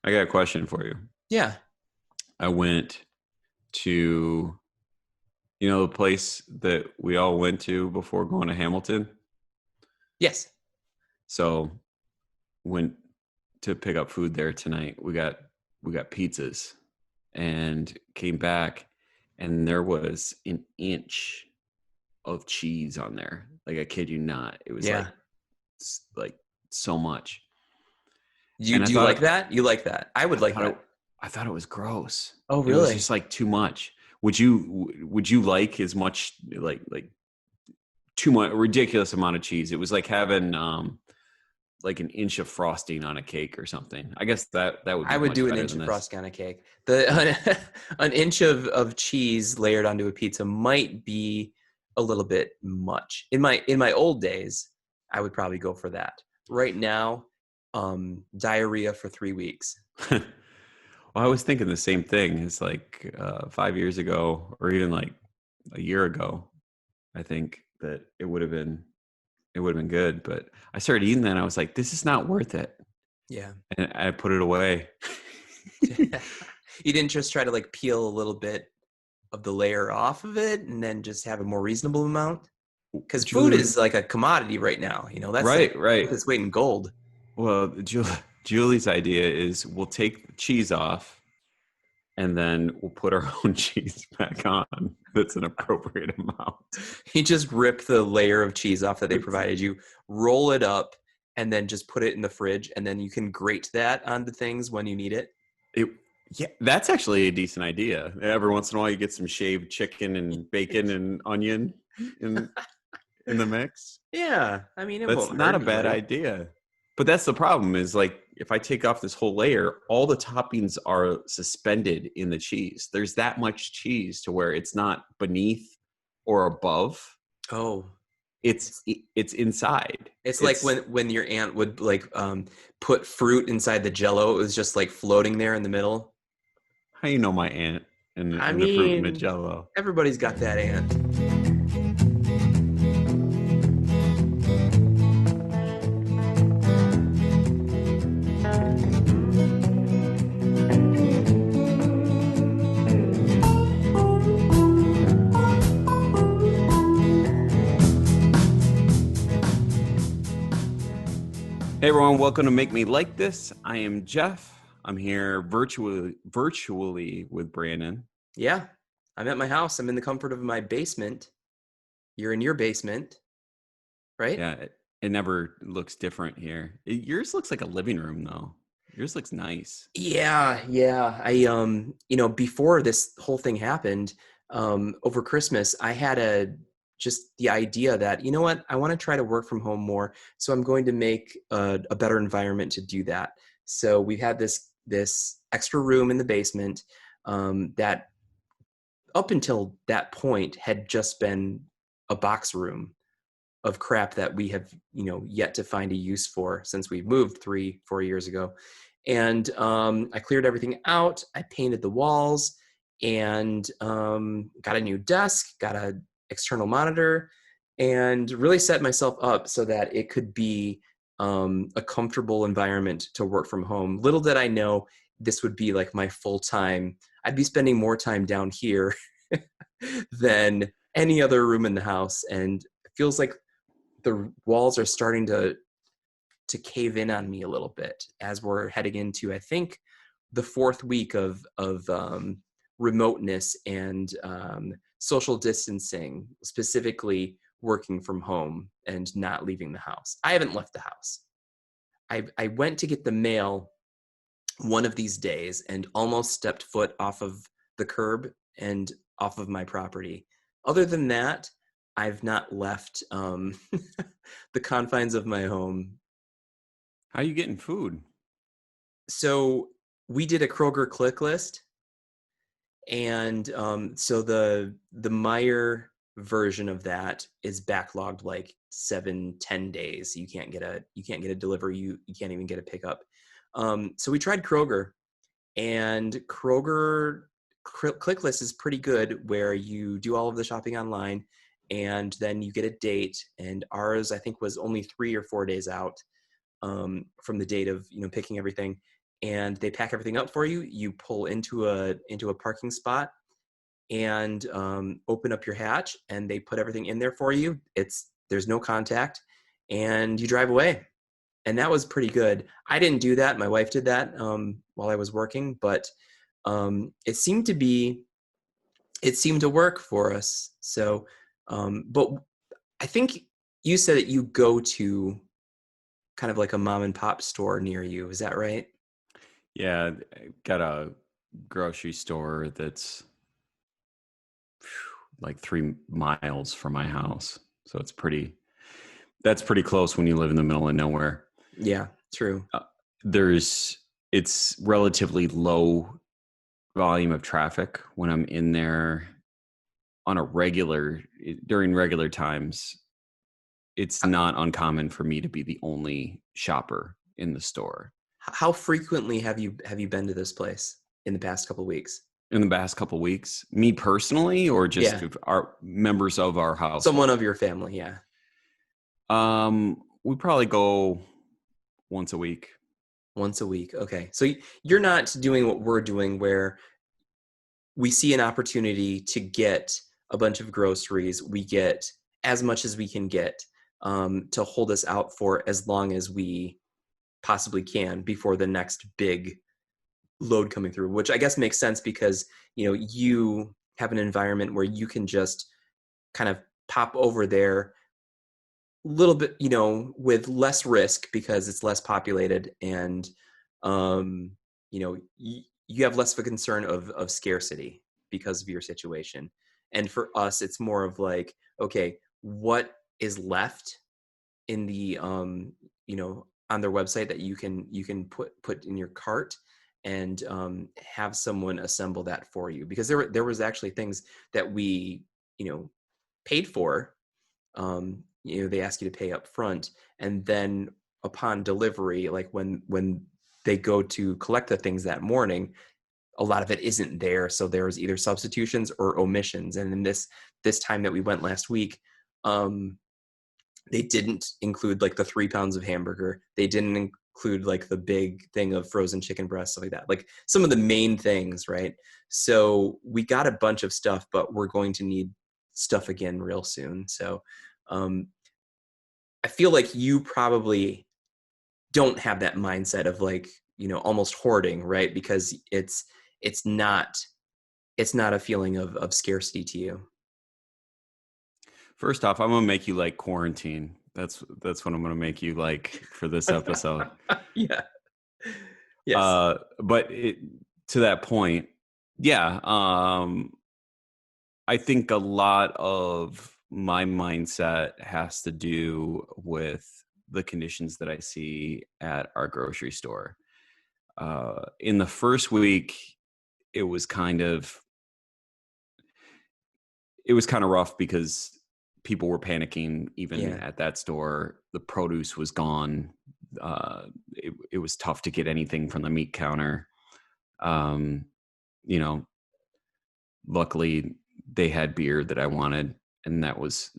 I got a question for you. Yeah. I went to, the place that we all went to before going to Hamilton. Yes. So went to pick up food there tonight. We got pizzas and came back, and there was an inch of cheese on there. Like, I kid you not. It was Yeah. like so much. You And do you like that? You like that? I would I like thought that. it I thought it was gross. Oh, It was really? just like too much. Would you like as much, like too much, ridiculous amount of cheese? It was like having like an inch of frosting on a cake or something. I guess that would I be would much do an better inch than of this. frosting on a cake. The an inch of cheese layered onto a pizza might be a little bit much. In my old days, I would probably go for that. Right now, diarrhea for 3 weeks. Well, I was thinking the same thing. It's like 5 years ago, or even like a year ago. I think that it would have been good, but I started eating that, and I was like, this is not worth it, Yeah. and I put it away. You didn't just try to like peel a little bit of the layer off of it and then just have a more reasonable amount? Because food Julie, is like a commodity right now. That's like right, right. worth its weight in gold. Well, Julie's idea is we'll take the cheese off and then we'll put our own cheese back on. That's an appropriate amount. You just rip the layer of cheese off that they It's, provided you, roll it up, and then just put it in the fridge, and then you can grate that onto things when you need it. it, yeah, that's actually a decent idea. Every once in a while, you get some shaved chicken and bacon and onion in in the mix. Yeah, I mean, it That's won't not hurt a bad anybody. idea. But that's the problem is, like, if I take off this whole layer, all the toppings are suspended in the cheese. There's that much cheese to where it's not beneath or above. Oh, It's it's it's inside. it's like It's when your aunt would like put fruit inside the Jello. It was just like floating there in the middle. how you know my aunt and I the fruit and the mean, jello. everybody's got that aunt. Hey everyone, welcome to Make Me Like This. I am Jeff. I'm here virtually with Brandon. Yeah, I'm at my house. I'm in the comfort of my basement. You're in your basement, right? Yeah, it never looks different here. Yours looks like a living room though. Yours looks nice. Yeah, yeah. Before this whole thing happened, over Christmas, I had just the idea that, you know what, I want to try to work from home more. So I'm going to make a better environment to do that. So we had this extra room in the basement that up until that point had just been a box room of crap that we have, yet to find a use for since we moved 3-4 years ago. And I cleared everything out. I painted the walls and got a new desk, got an external monitor, and really set myself up so that it could be a comfortable environment to work from home. Little did I know this would be like my full time. I'd be spending more time down here than any other room in the house. And it feels like the walls are starting to cave in on me a little bit as we're heading into, I think, the fourth week of remoteness and social distancing, specifically working from home and not leaving the house. I haven't left the house. I went to get the mail one of these days and almost stepped foot off of the curb and off of my property. Other than that, I've not left the confines of my home. How are you getting food? So we did a Kroger click list, and so the Meyer version of that is backlogged like 7-10 days. You can't get a delivery. You can't even get a pickup. So we tried Kroger, and Kroger click list is pretty good, where you do all of the shopping online and then you get a date. And ours, I think, was only 3 or 4 days out from the date of picking everything. and they pack everything up for you. You pull into a parking spot and open up your hatch, and they put everything in there for you. There's no contact, and you drive away. And that was pretty good. I didn't do that. My wife did that while I was working, but it seemed to work for us. So, but I think you said that you go to kind of like a mom and pop store near you. Is that right? Yeah, I got a grocery store that's like 3 miles from my house. So that's pretty close when you live in the middle of nowhere. Yeah, true. Uh, it's relatively low volume of traffic when I'm in there on a during regular times. It's not uncommon for me to be the only shopper in the store. How frequently have you been to this place in the past couple weeks? In the past couple weeks, me personally, or just Yeah, our members of our someone household? of your family. Yeah, We probably go once a week. once a week. Okay, so you're not doing what we're doing, where we see an opportunity to get a bunch of groceries. We get as much as we can get to hold us out for as long as we possibly can before the next big load coming through, which I guess makes sense because you have an environment where you can just kind of pop over there a little bit, with less risk because it's less populated, and um, you have less of a concern of scarcity because of your situation. And for us, it's more of like, okay, what is left in the on their website that you can put in your cart, and have someone assemble that for you, because there was actually things that we paid for. They ask you to pay up front, and then upon delivery, like when they go to collect the things that morning, a lot of it isn't there, so there's either substitutions or omissions. And in this time that we went last week, um they didn't include like the 3 pounds of hamburger. They didn't include like the big thing of frozen chicken breast, stuff like that. Like some of the main things, right? So we got a bunch of stuff, but we're going to need stuff again real soon. So um, I feel like you probably don't have that mindset of like, almost hoarding, right? Because it's not it's not a feeling of scarcity to you. First off, I'm gonna make you like quarantine. That's what I'm gonna make you like for this episode. Yeah. Yes. But to that point, yeah, I think a lot of my mindset has to do with the conditions that I see at our grocery store. In the first week, it was kind of rough because people were panicking even Yeah. at that store. The produce was gone. It was tough to get anything from the meat counter. Um, you know, luckily they had beer that I wanted, and that was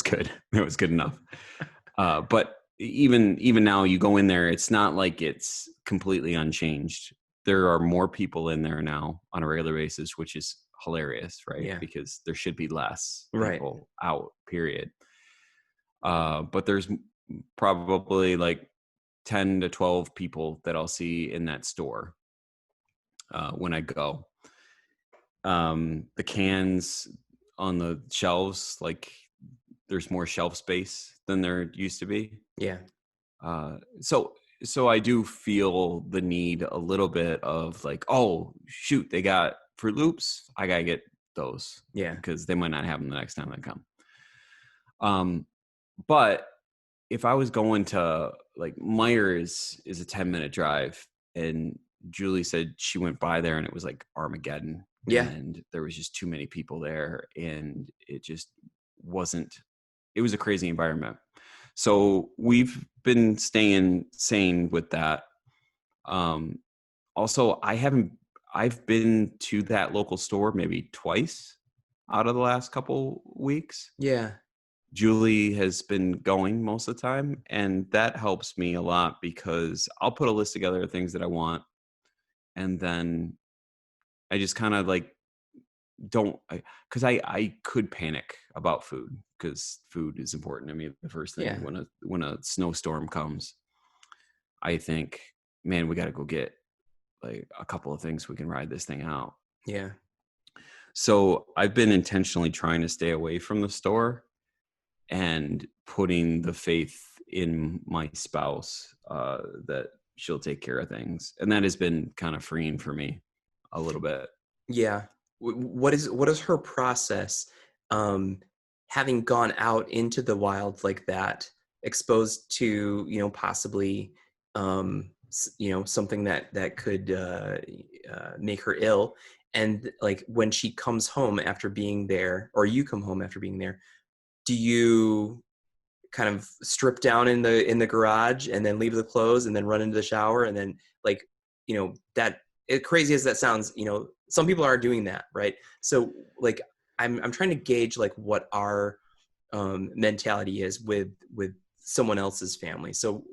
good. That was good enough. But even now, you go in there, it's not like it's completely unchanged. There are more people in there now on a regular basis, which is hilarious, right? Yeah. Because there should be less Right. people out, period. But there's probably like 10 to 12 people that I'll see in that store when I go. The cans on the shelves, like there's more shelf space than there used to be. Yeah. So I do feel the need a little bit of like, oh shoot, they got Fruit Loops. I gotta get those Yeah. because they might not have them the next time I come. But if I was going to like Myers is a 10-minute drive, and Julie said she went by there and it was like Armageddon, Yeah. and there was just too many people there, and it just wasn't. It was a crazy environment. So we've been staying sane with that. Um, Also, I've been to that local store maybe twice out of the last couple weeks. Yeah. Julie has been going most of the time, and that helps me a lot because I'll put a list together of things that I want, and then I just kind of like don't, because I could panic about food because food is important to me. The first thing Yeah. when a snowstorm comes, I think, man, we got to go get like a couple of things we can ride this thing out. Yeah. So I've been intentionally trying to stay away from the store and putting the faith in my spouse that she'll take care of things, and that has been kind of freeing for me a little bit. Yeah. What is her process, um, having gone out into the wild like that, exposed to, possibly, something that could make her ill, and like when she comes home after being there, or you come home after being there, do you kind of strip down in the garage and then leave the clothes and then run into the shower and then, like, that, crazy as that sounds, some people are doing that, right? So, like, I'm trying to gauge like what our mentality is with someone else's family. So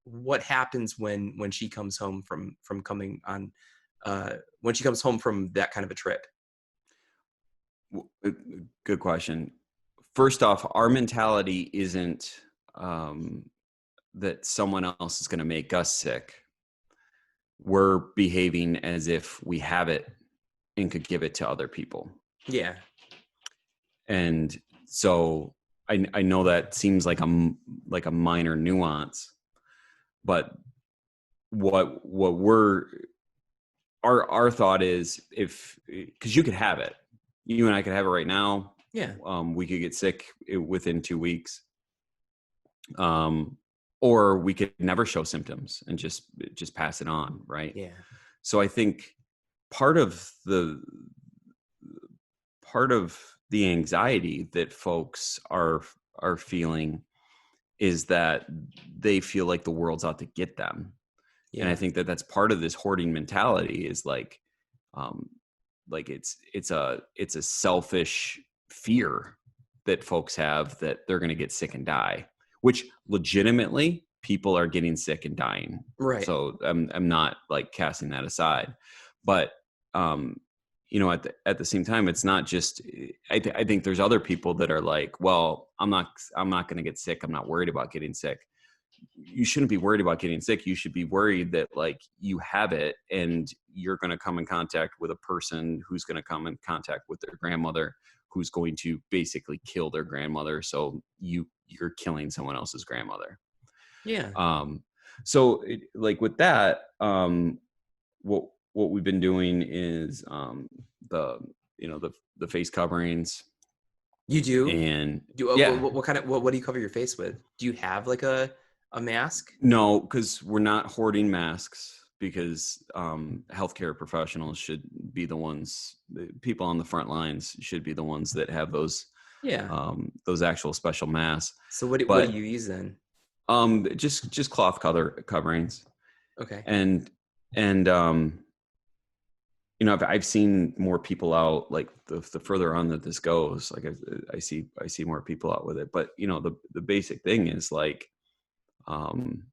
what happens when she comes home from coming on, when she comes home from that kind of a trip? Good question. First off, our mentality isn't um, that someone else is going to make us sick. We're behaving as if we have it and could give it to other people. Yeah. And so I know that seems like a minor nuance, but what we're our thought is, if because you could have it, you and I could have it right now. Yeah. We could get sick within 2 weeks, um, or we could never show symptoms and just pass it on, right? Yeah. So I think part of the part of the anxiety that folks are feeling is that they feel like the world's out to get them. And I Yeah. think that that's part of this hoarding mentality, is um like it's a selfish fear that folks have that they're going to get sick and die, which legitimately people are getting sick and dying. Right. So I'm not like casting that aside, but um at the same time, it's not just, I think there's other people that are like, well, I'm not going to get sick, I'm not worried about getting sick. You shouldn't be worried about getting sick. You should be worried that like you have it and you're going to come in contact with a person who's going to come in contact with their grandmother, who's going to basically kill their grandmother. So you're killing someone else's grandmother. Yeah. Um, like with that, what we've been doing is the the face coverings. You do? And Do yeah, what kind of what do you cover your face with? Do you have like a mask? no, because we're not hoarding masks, because healthcare professionals should be the ones, the people on the front lines should be the ones that have Yeah. those actual special masks. So what do But you use then? just cloth coverings. Okay. And I've seen more people out, like the further on that this goes, like I see more people out with it. But the basic thing is like, um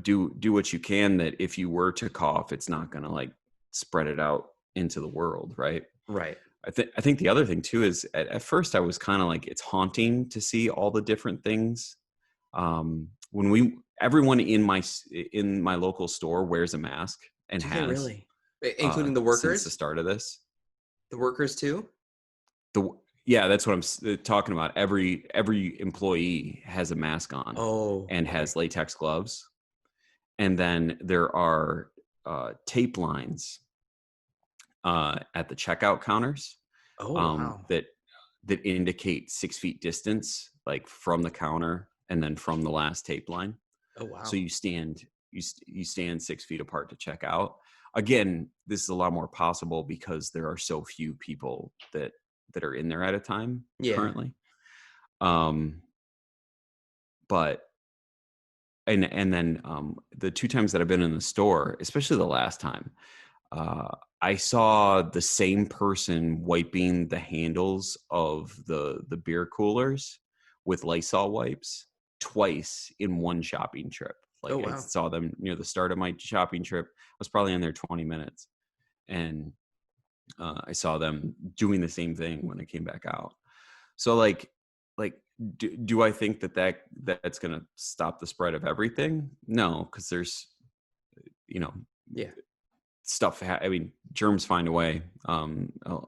do what you can, that if you were to cough, it's not going to like spread it out into the world, right? Right. I think the other thing too is, at first I was kind of like, it's haunting to see all the different things. When we everyone in my local store wears a mask, and Do they has really? Including the since the workers? start of this. The workers too? The Yeah, that's what I'm talking about. Every employee has a mask on Oh, and okay. has latex gloves. And then there are tape lines at the checkout counters, Oh, wow. that indicate 6 feet distance, like from the counter and then from the last tape line. Oh, So wow. you stand 6 feet apart to check out. Again, this is a lot more possible because there are so few people that are in there at a time Yeah. currently. Um, but and then the two times that I've been in the store, especially the last time, I saw the same person wiping the handles of the beer coolers with Lysol wipes twice in one shopping trip. Oh Like I wow. saw them near the start of my shopping trip. I was probably in there 20 minutes, and I saw them doing the same thing when I came back out. So like do I think that's going to stop the spread of everything? No, because there's you know Yeah. stuff. I mean, germs find a way a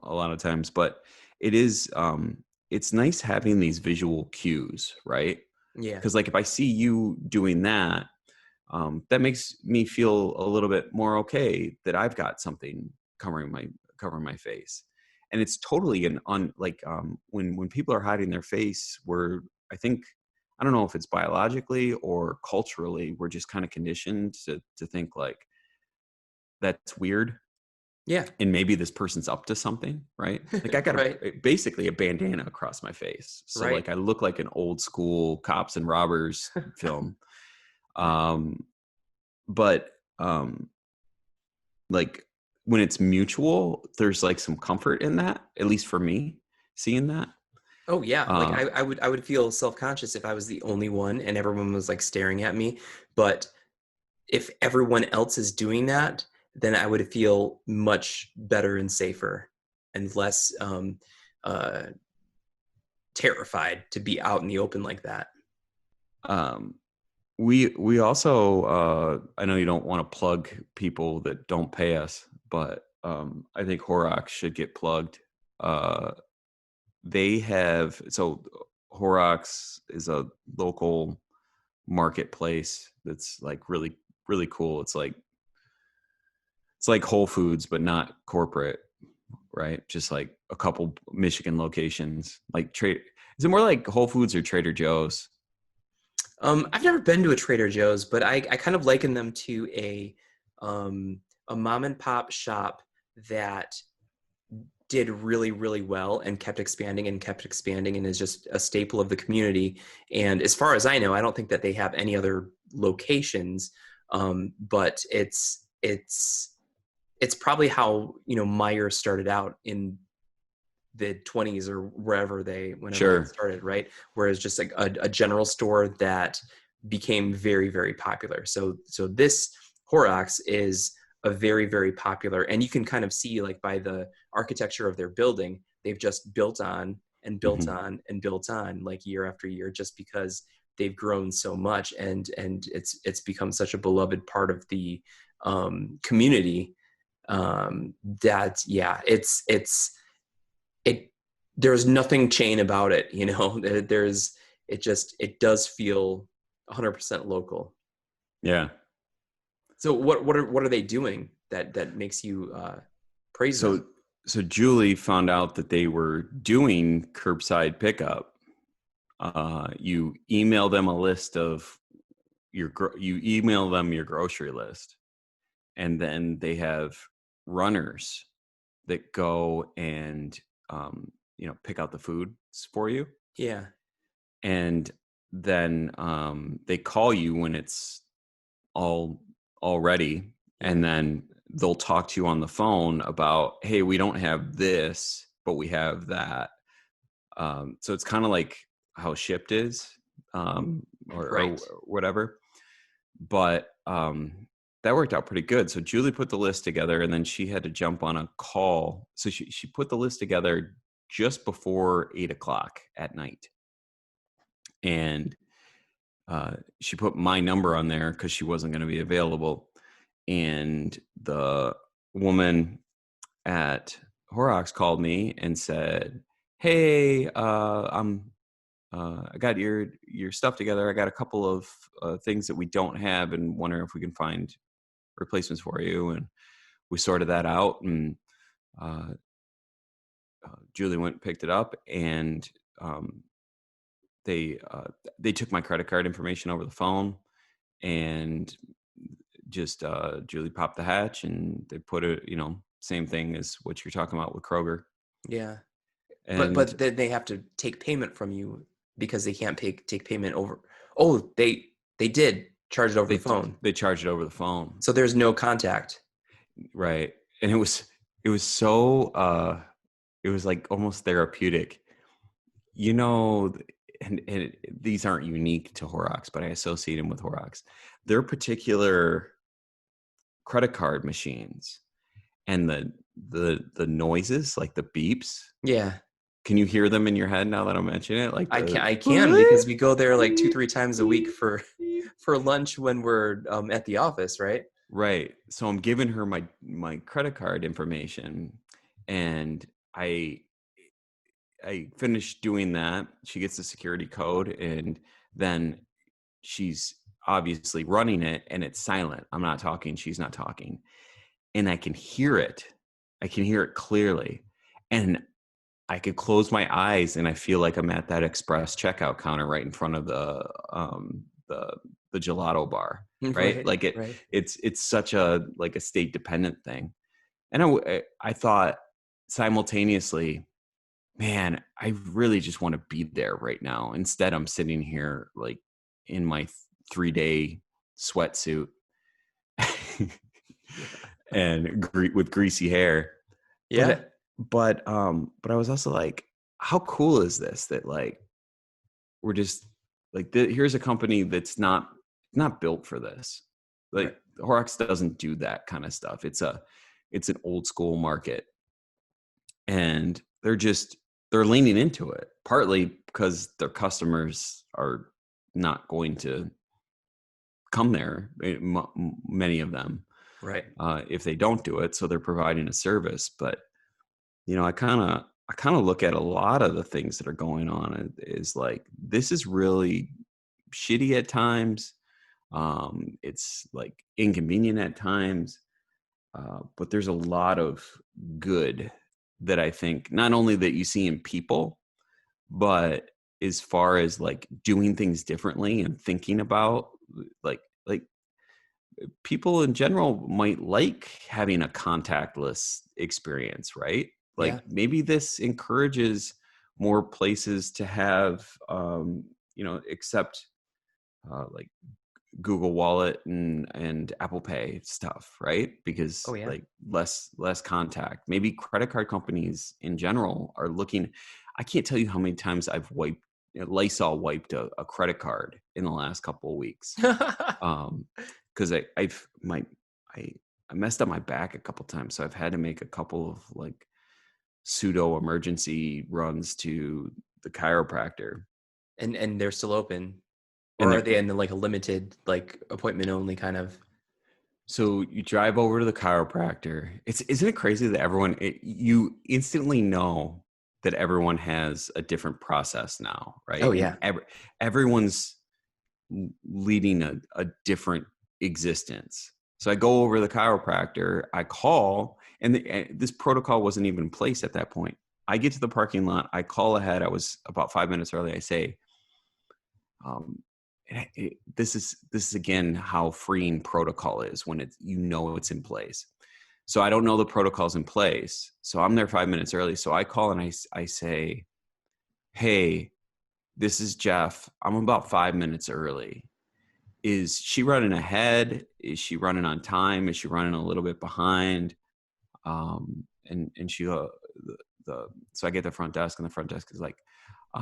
lot of times, but it is it's nice having these visual cues, right? Yeah. Because like if I see you doing that, that makes me feel a little bit more okay that I've got something covering my face. And it's totally an like when people are hiding their face, I think I don't know if it's biologically or culturally, we're just kind of conditioned to think like that's weird, Yeah. and maybe this person's up to something, right? Like I got Right. basically a bandana across my face, so Right. like I look like an old school cops and robbers film. um but like when it's mutual, there's like some comfort in that, at least for me, seeing that. Oh yeah, like uh I would feel self-conscious if I was the only one and everyone was like staring at me. But if everyone else is doing that, then I would feel much better and safer and less uh, terrified to be out in the open like that. um we also I know you don't want to plug people that don't pay us, but I think Horrocks should get plugged. uh they have so Horrocks is a local marketplace that's like really cool. It's like Whole Foods but not corporate, right? Just like a couple Michigan locations. Like trade Is it more like Whole Foods or Trader Joe's? I've never been to a Trader Joe's, but I kind of liken them to a mom and pop shop that did really, really well and kept expanding and is just a staple of the community. And as far as I know, I don't think that they have any other locations. But it's probably how, Meyer started out in the 20s or whenever they Sure. started, right? Whereas just like a general store that became very, very popular. So this Horrocks is a very, very popular, and you can kind of see like by the architecture of their building, they've just built on and built Hmm. on and built on like year after year, just because they've grown so much, and it's become such a beloved part of the community, that yeah, it there's nothing chain about it, there's it does feel 100% local. Yeah. So what are they doing that makes you praise them? So so Julie found out that they were doing curbside pickup. You email them a list of you email them your grocery list, and then they have runners that go and pick out the foods for you, Yeah. and then they call you when it's all all ready, Yeah. and then they'll talk to you on the phone about, hey, we don't have this but we have that. So it's kind of like how Shipped is, or Right. whatever. But that worked out pretty good. So Julie put the list together, and then she had to jump on a call. So she put the list together just before 8 o'clock at night, and she put my number on there because she wasn't going to be available. And the woman at Horrocks called me and said, "Hey, I got your stuff together. I got a couple of things that we don't have, and wondering if we can find replacements for you." And we sorted that out, and uh, Julie went and picked it up, and um, they uh, they took my credit card information over the phone, and just Julie popped the hatch, and they put it, same thing as what you're talking about with Kroger. Yeah. but And but then they have to take payment from you because they can't take payment over. Oh, they did charge it over the phone, they charged it over the phone, so there's no contact. right? And it was it was so it was like almost therapeutic. You know, and these aren't unique to Horrocks, but I associate them with Horrocks. Their particular credit card machines and the noises, like the beeps. Yeah. Can you hear them in your head now that I mention it? Like the I can because beep, we go there like 2 beep, 3 times a week beep, for beep. for lunch when we're at the office, right? Right. So I'm giving her my credit card information, and I finished doing that. She gets the security code, and then she's obviously running it, and it's silent. I'm not talking. She's not talking. And I can hear it. I can hear it clearly. And I could close my eyes and I feel like I'm at that express checkout counter right in front of the gelato bar, right? Right, Like right. it's such a like a state dependent thing. And I thought simultaneously, man, I really just want to be there right now. Instead, I'm sitting here like in my 3-day sweatsuit Yeah. and with greasy hair. Yeah. But I was also like, how cool is this that like we're just like here's a company that's not built for this. Right. Like Horrocks doesn't do that kind of stuff. It's an old school market, and they're leaning into it partly because their customers are not going to come there, many of them, Right. if they don't do it. So they're providing a service. But I kind of look at a lot of the things that are going on is like this is really shitty at times. It's like inconvenient at times, but there's a lot of good that I think not only that you see in people, but as far as like doing things differently and thinking about like people in general might like having a contactless experience, right? Like Yeah. maybe this encourages more places to have, accept like Google Wallet and Apple Pay stuff, right? Oh Because yeah. like less contact. Maybe credit card companies in general are looking. I can't tell you how many times I've wiped Lysol wiped a credit card in the last couple of weeks, um because I I messed up my back a couple times, so I've had to make a couple of like pseudo emergency runs to the chiropractor. And they're still open, And or are they're they in like a limited like appointment only kind of? So you drive over to the chiropractor. Isn't it crazy that you instantly know that everyone has a different process now, Oh right? And yeah. everyone's leading a different existence. So I go over to the chiropractor, I call, and this protocol wasn't even in place at that point. I get to the parking lot, I call ahead. I was about 5 minutes early. I say, um, this is again how freeing protocol is when it's in place. So I don't know the protocol's in place. So I'm there 5 minutes early. So I call and I say, hey, this is Jeff. I'm about 5 minutes early. Is she running ahead? Is she running on time? Is she running a little bit behind? And she the so I get the front desk, and the front desk is like, I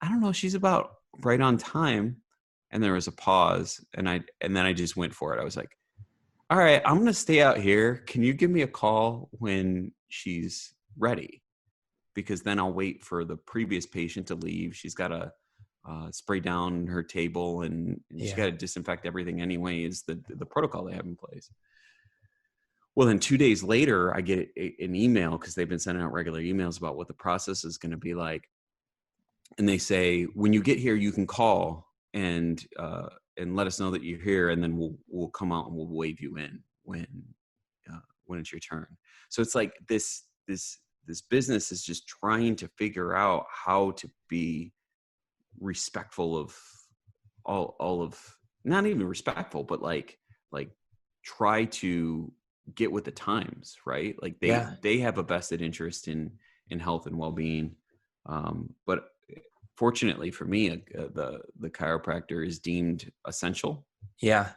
don't know. She's about right on time. And there was a pause, and then I just went for it. I was like, all right, I'm gonna stay out here. Can you give me a call when she's ready? Because then I'll wait for the previous patient to leave. She's got to spray down her table, and she got Yeah. to disinfect everything anyway. Is the protocol they have in place? Well, then 2 days later, I get an email because they've been sending out regular emails about what the process is going to be like, and they say when you get here, you can call and let us know that you're here, and then we'll come out and we'll wave you in when it's your turn. So it's like this business is just trying to figure out how to be respectful of all of, not even respectful, but like try to get with the times, right? Like Yeah. they have a vested interest in health and well-being. But fortunately for me, the chiropractor is deemed essential, Yeah.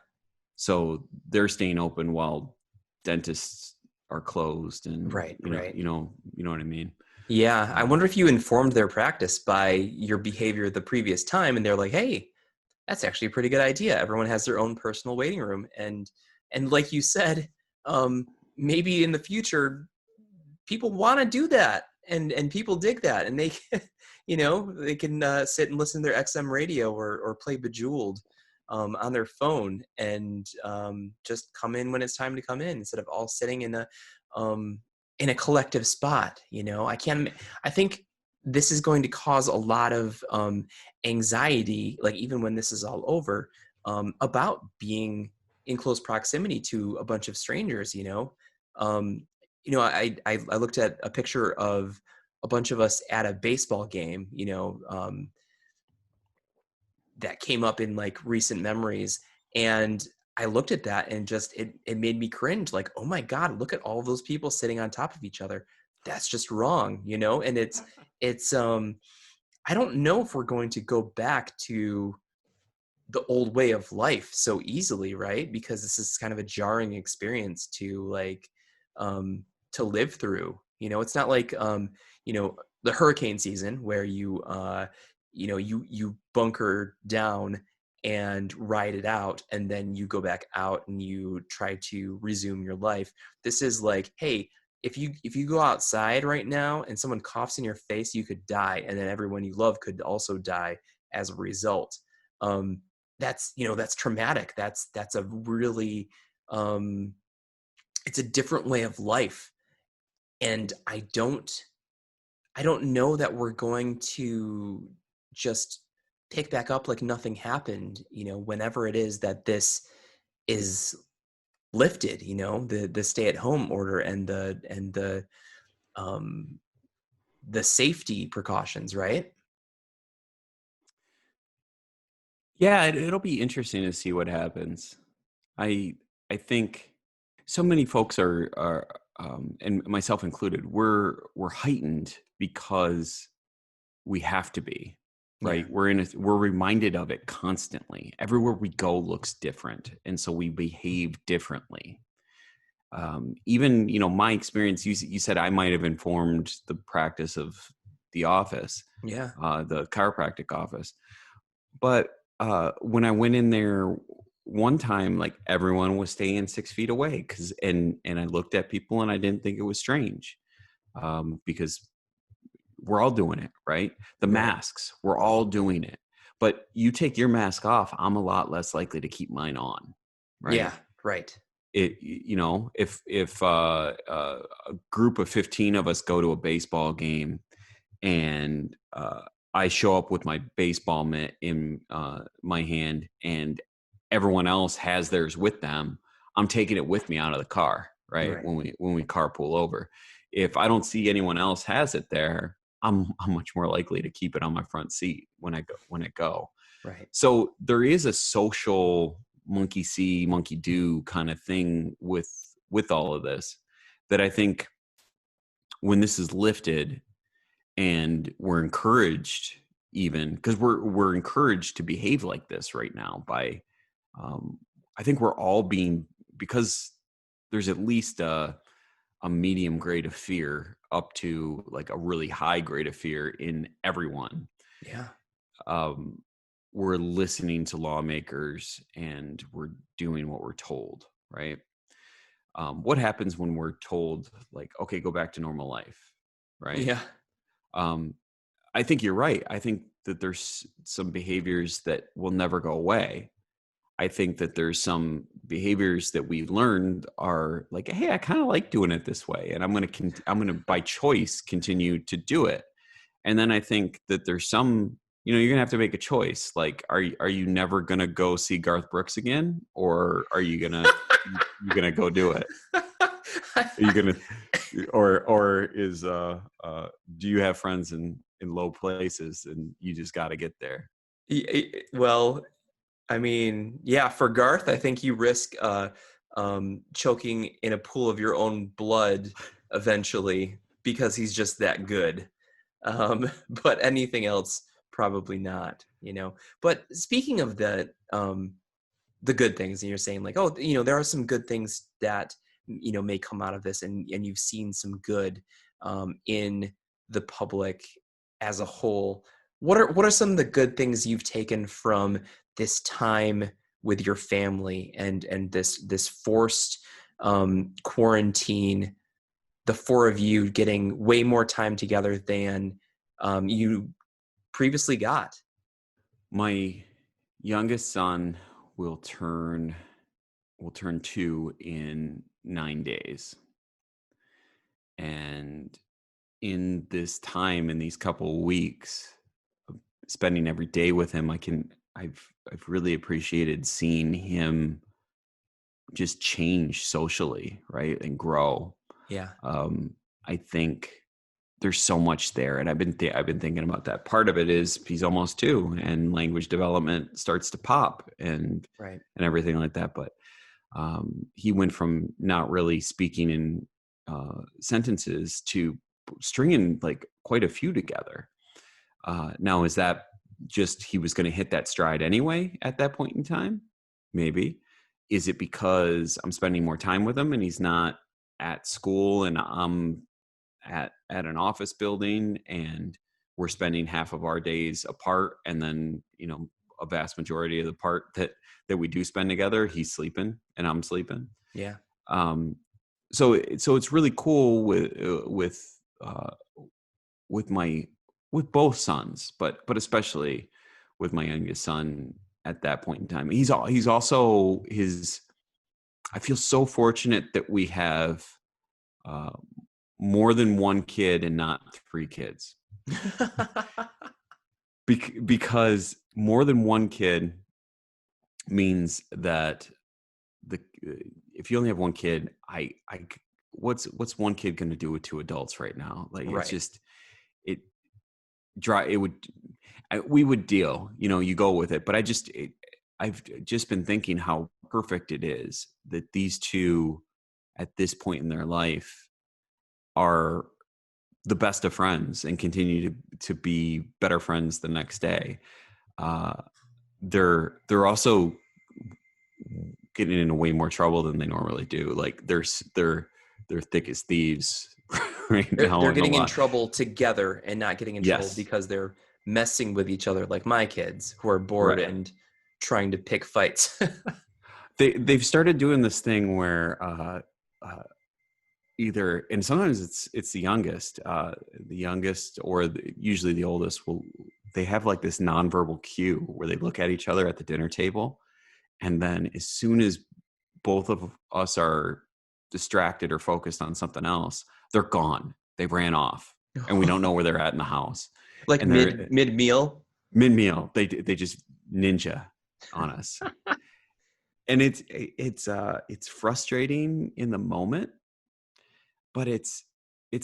so they're staying open while dentists are closed, and Right, right. you know what I mean. Yeah, I Um, wonder if you informed their practice by your behavior the previous time, and they're like, "Hey, that's actually a pretty good idea. Everyone has their own personal waiting room." And like you said, um, maybe in the future, people want to do that, and people dig that, and they, they can sit and listen to their XM radio or play Bejeweled on their phone, and just come in when it's time to come in instead of all sitting um, in a collective spot. I think this is going to cause a lot of anxiety, like even when this is all over, about being in close proximity to a bunch of strangers. Um, I looked at a picture of a bunch of us at a baseball game, that came up in like recent memories. And I looked at that and just, it made me cringe. Like, oh my God, look at all those people sitting on top of each other. That's just wrong, and it's I don't know if we're going to go back to the old way of life so easily, right? Because this is kind of a jarring experience to um to live through. It's not like the hurricane season where you bunker down and ride it out, and then you go back out and you try to resume your life. This is like, hey, if you go outside right now and someone coughs in your face, you could die, and then everyone you love could also die as a result. um that's traumatic. That's a really um it's a different way of life. And I don't know that we're going to just pick back up like nothing happened, whenever it is that this is lifted, the stay at home order and um the safety precautions, right? yeah, it'll be interesting to see what happens. I I think so many folks are and myself included, we're heightened because we have to be, Yeah. right? We're reminded of it constantly. Everywhere we go looks different, and so we behave differently. Even my experience. You said I might have informed the practice of the office, Yeah. the chiropractic office, but when I went in there one time, like everyone was staying 6 feet away, and I looked at people and I didn't think it was strange, because we're all doing it, right? The Right. masks, we're all doing it. But you take your mask off, I'm a lot less likely to keep mine on, Yeah. right? Right. If a group of 15 of us go to a baseball game, and I show up with my baseball mitt in my hand, and everyone else has theirs with them, I'm taking it with me out of the car, right? Right. When we carpool over. If I don't see anyone else has it there, I'm much more likely to keep it on my front seat when I go. Right. So there is a social monkey see, monkey do kind of thing with all of this, that I think when this is lifted and we're encouraged, even because we're encouraged to behave like this right now by um, I think we're all being, because there's at least a medium grade of fear up to like a really high grade of fear in everyone. Yeah. um, we're listening to lawmakers and we're doing what we're told, right? What happens when we're told, like, okay, go back to normal life, right? Yeah. um, I think you're right. I think that there's some behaviors that will never go away. I think that there's some behaviors that we learned are like, hey, I kind of like doing it this way, and I'm gonna by choice continue to do it. And then I think that there's some, you're gonna have to make a choice. Like, are you never gonna go see Garth Brooks again, or are you gonna go do it? Are you gonna, or is do you have friends in low places and you just got to get there? Well, I mean, yeah, for Garth, I think you risk choking in a pool of your own blood eventually because he's just that good. But anything else, probably not. But speaking of the good things, and you're saying like, oh, there are some good things that may come out of this, and you've seen some good in the public as a whole. What are some of the good things you've taken from this time with your family, and this forced quarantine, the four of you getting way more time together than you previously got? My youngest son will turn will turn 2 in 9 days. And in this time, in these couple weeks of spending every day with him, I've really appreciated seeing him just change socially, right? And grow. Yeah. Um, I think there's so much there, and I've been thinking about that. Part of it is he's almost 2, and language development starts to pop, Right. and everything like that. But he went from not really speaking in sentences to stringing like quite a few together. Now, is that just he was going to hit that stride anyway at that point in time? Maybe. Is it because I'm spending more time with him and he's not at school and I'm at an office building and we're spending half of our days apart, and then a vast majority of the part that we do spend together, he's sleeping and I'm sleeping. Yeah. Um, so it's really cool uh, with my with both sons, but especially with my youngest son at that point in time. He's also his. I feel so fortunate that we have uh, more than one kid and not 3 kids. Because more than one kid means that the if you only have one kid, what's one kid going to do with 2 adults right now? Like it's Right. just it it would we would deal, you go with it. But I've just been thinking how perfect it is that these 2 at this point in their life are the best of friends and continue to be better friends the next day. Uh, they're also getting into way more trouble than they normally do. Like they're thick as thieves right They're now in a getting in lot. trouble together and not getting in trouble Yes, because they're messing with each other, like my kids who are bored right. and trying to pick fights. They've started doing this thing where uh, either, and sometimes it's the youngest or usually the oldest will, they have like this nonverbal cue where they look at each other at the dinner table, and then as soon as both of us are distracted or focused on something else, they're gone. They ran off, and we don't know where they're at in the house. Like And they're mid meal. mid meal. They just ninja on us, and it's frustrating in the moment, but it's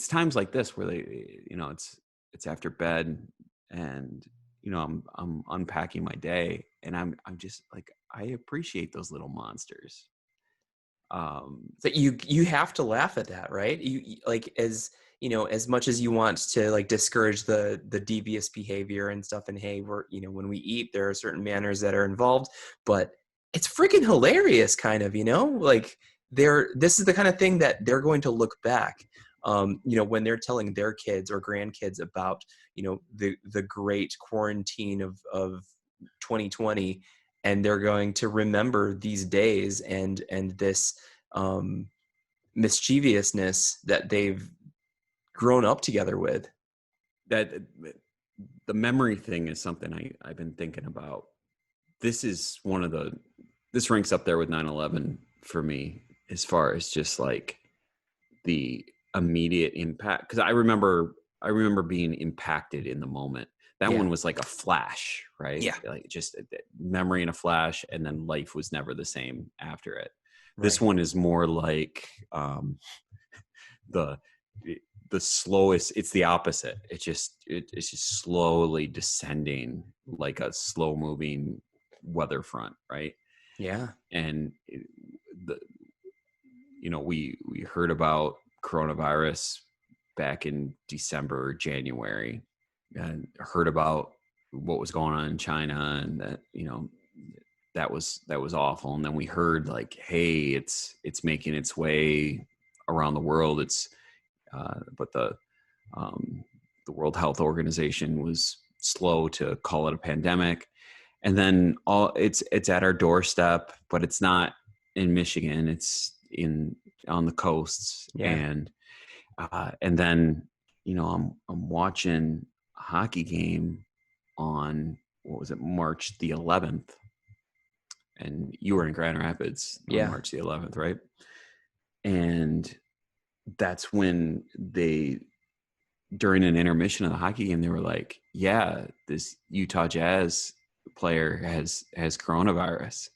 times like this where it's after bed, and I'm unpacking my day, and I'm just like, I appreciate those little monsters. um So you have to laugh at that, right? Like, as much as you want to like discourage the devious behavior and stuff, and hey, we're when we eat there are certain manners that are involved, but it's freaking hilarious, kind of, like this is the kind of thing that they're going to look back, when they're telling their kids or grandkids about the great quarantine of 2020, and they're going to remember these days and this um, mischievousness that they've grown up together with. that the memory thing is something I've been thinking about. This is one of this ranks up there with 9/11 for me, as far as just like the immediate impact, because I remember being impacted in the moment. That Yeah, one was like a flash, right? yeah, Like just a memory in a flash, and then life was never the same after it. This right. one is more like the the slowest. It's the opposite. It's just slowly descending like a slow moving weather front, right? Yeah, And the we heard about coronavirus back in December or January, and heard about what was going on in China, and that that was awful. And then we heard like, hey, it's making its way around the world. But the World Health Organization was slow to call it a pandemic. And then it's at our doorstep, but it's not in Michigan. It's on the coasts. Yeah. And then, I'm watching a hockey game on, what was it, March the 11th, and you were in Grand Rapids on Yeah. March the 11th, right? And that's when during an intermission of the hockey game, they were like, yeah, this Utah Jazz player has coronavirus.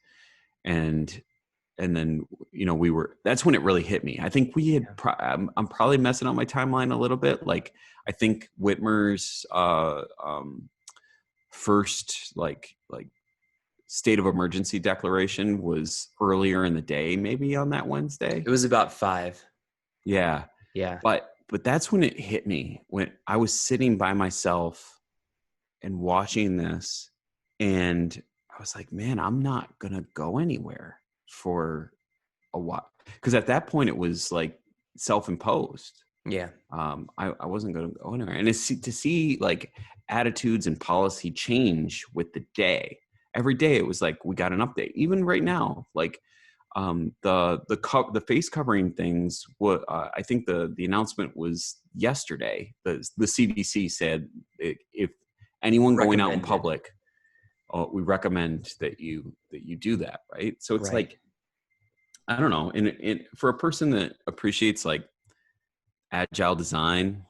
And then, that's when it really hit me. I think we had, I'm probably messing up my timeline a little bit. Like, I think Whitmer's first like state of emergency declaration was earlier in the day, maybe on that Wednesday. It was about 5. Yeah. Yeah. But that's when it hit me, when I was sitting by myself and watching this, and I was like, man, I'm not going to go anywhere for a while. Because at that point it was like self-imposed. Yeah. I wasn't going to go anywhere. And to see like attitudes and policy change with the day. Every day it was like, we got an update. Even right now, like the face covering things. I think the announcement was yesterday. The CDC said, if anyone going out in Recommended. public, we recommend that you do that. Right. So it's Right. like, I don't know. And for a person that appreciates like agile design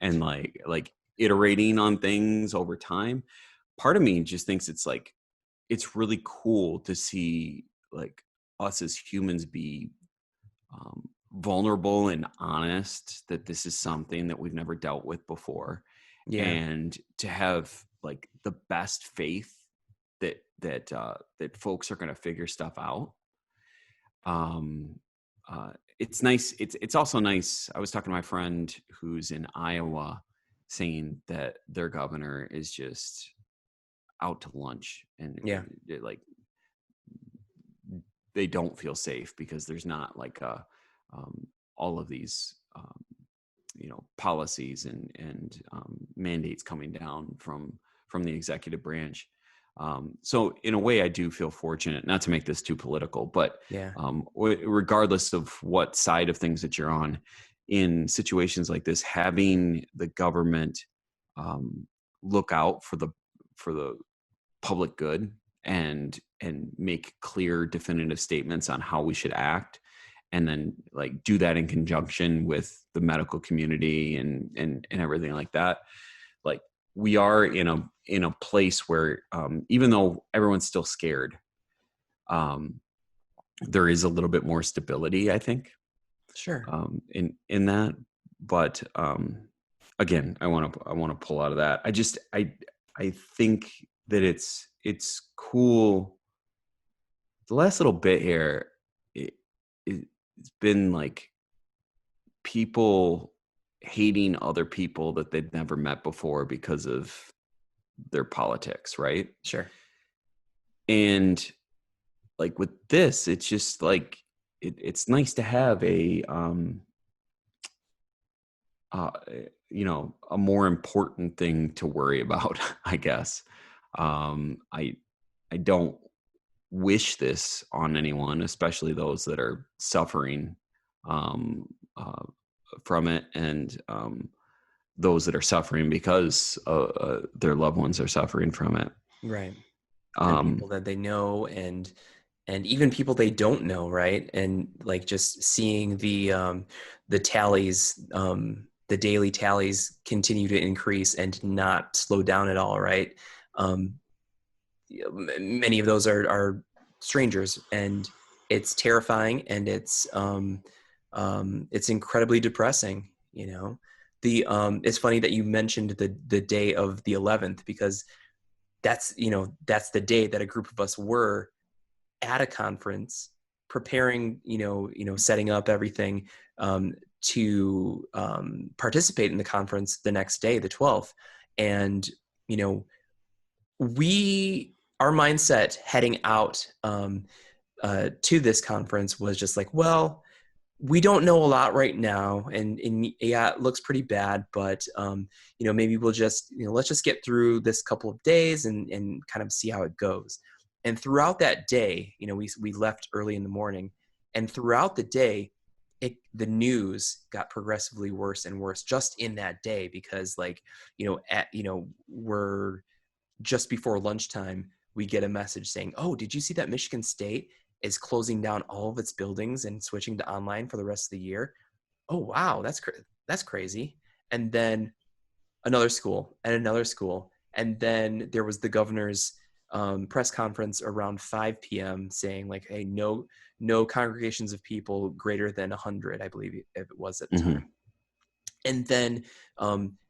and like iterating on things over time, part of me just thinks it's like, it's really cool to see like us as humans be vulnerable and honest, that this is something that we've never dealt with before, Yeah. and to have like the best faith that folks are going to figure stuff out. um it's nice. It's also nice. I was talking to my friend who's in Iowa, saying that their governor is just out to lunch, and Yeah. like they don't feel safe because there's not like all of these policies and mandates coming down from the executive branch. So in a way, I do feel fortunate, not to make this too political, but Yeah. regardless of what side of things that you're on, in situations like this, having the government look out for the public good and make clear, definitive statements on how we should act, and then like do that in conjunction with the medical community and everything like that. Like, we are in a place where even though everyone's still scared, there is a little bit more stability, I think, Sure. in that. But again, I want to pull out of that. I think that it's cool. The last little bit here, it's been like people hating other people that they'd never met before because of their politics, right? Sure. And like with this, it's just like it's nice to have uh a more important thing to worry about, I guess. I don't wish this on anyone, especially those that are suffering um, uh, from it, and those that are suffering because their loved ones are suffering from it. Right. And Um, people that they know, and even people they don't know, right? And like just seeing the tallies, the daily tallies continue to increase and not slow down at all, right? um Many of those are strangers, and it's terrifying, and it's incredibly depressing. It's funny that you mentioned the day of the 11th, because that's the day that a group of us were at a conference preparing, setting up everything to participate in the conference the next day, the 12th. And we our mindset heading out to this conference was just like, well, we don't know a lot right now, and yeah, it looks pretty bad, but maybe we'll just, let's just get through this couple of days and kind of see how it goes. And throughout that day, we left early in the morning, and throughout the day, the news got progressively worse and worse just in that day, because we're just before lunchtime, we get a message saying, "Oh, did you see that Michigan State is closing down all of its buildings and switching to online for the rest of the year?" Oh, wow, that's crazy. And then another school and another school, and then there was the governor's press conference around 5 p.m. saying like, "Hey, no congregations of people greater than 100, I believe it was at the time." Hmm. And then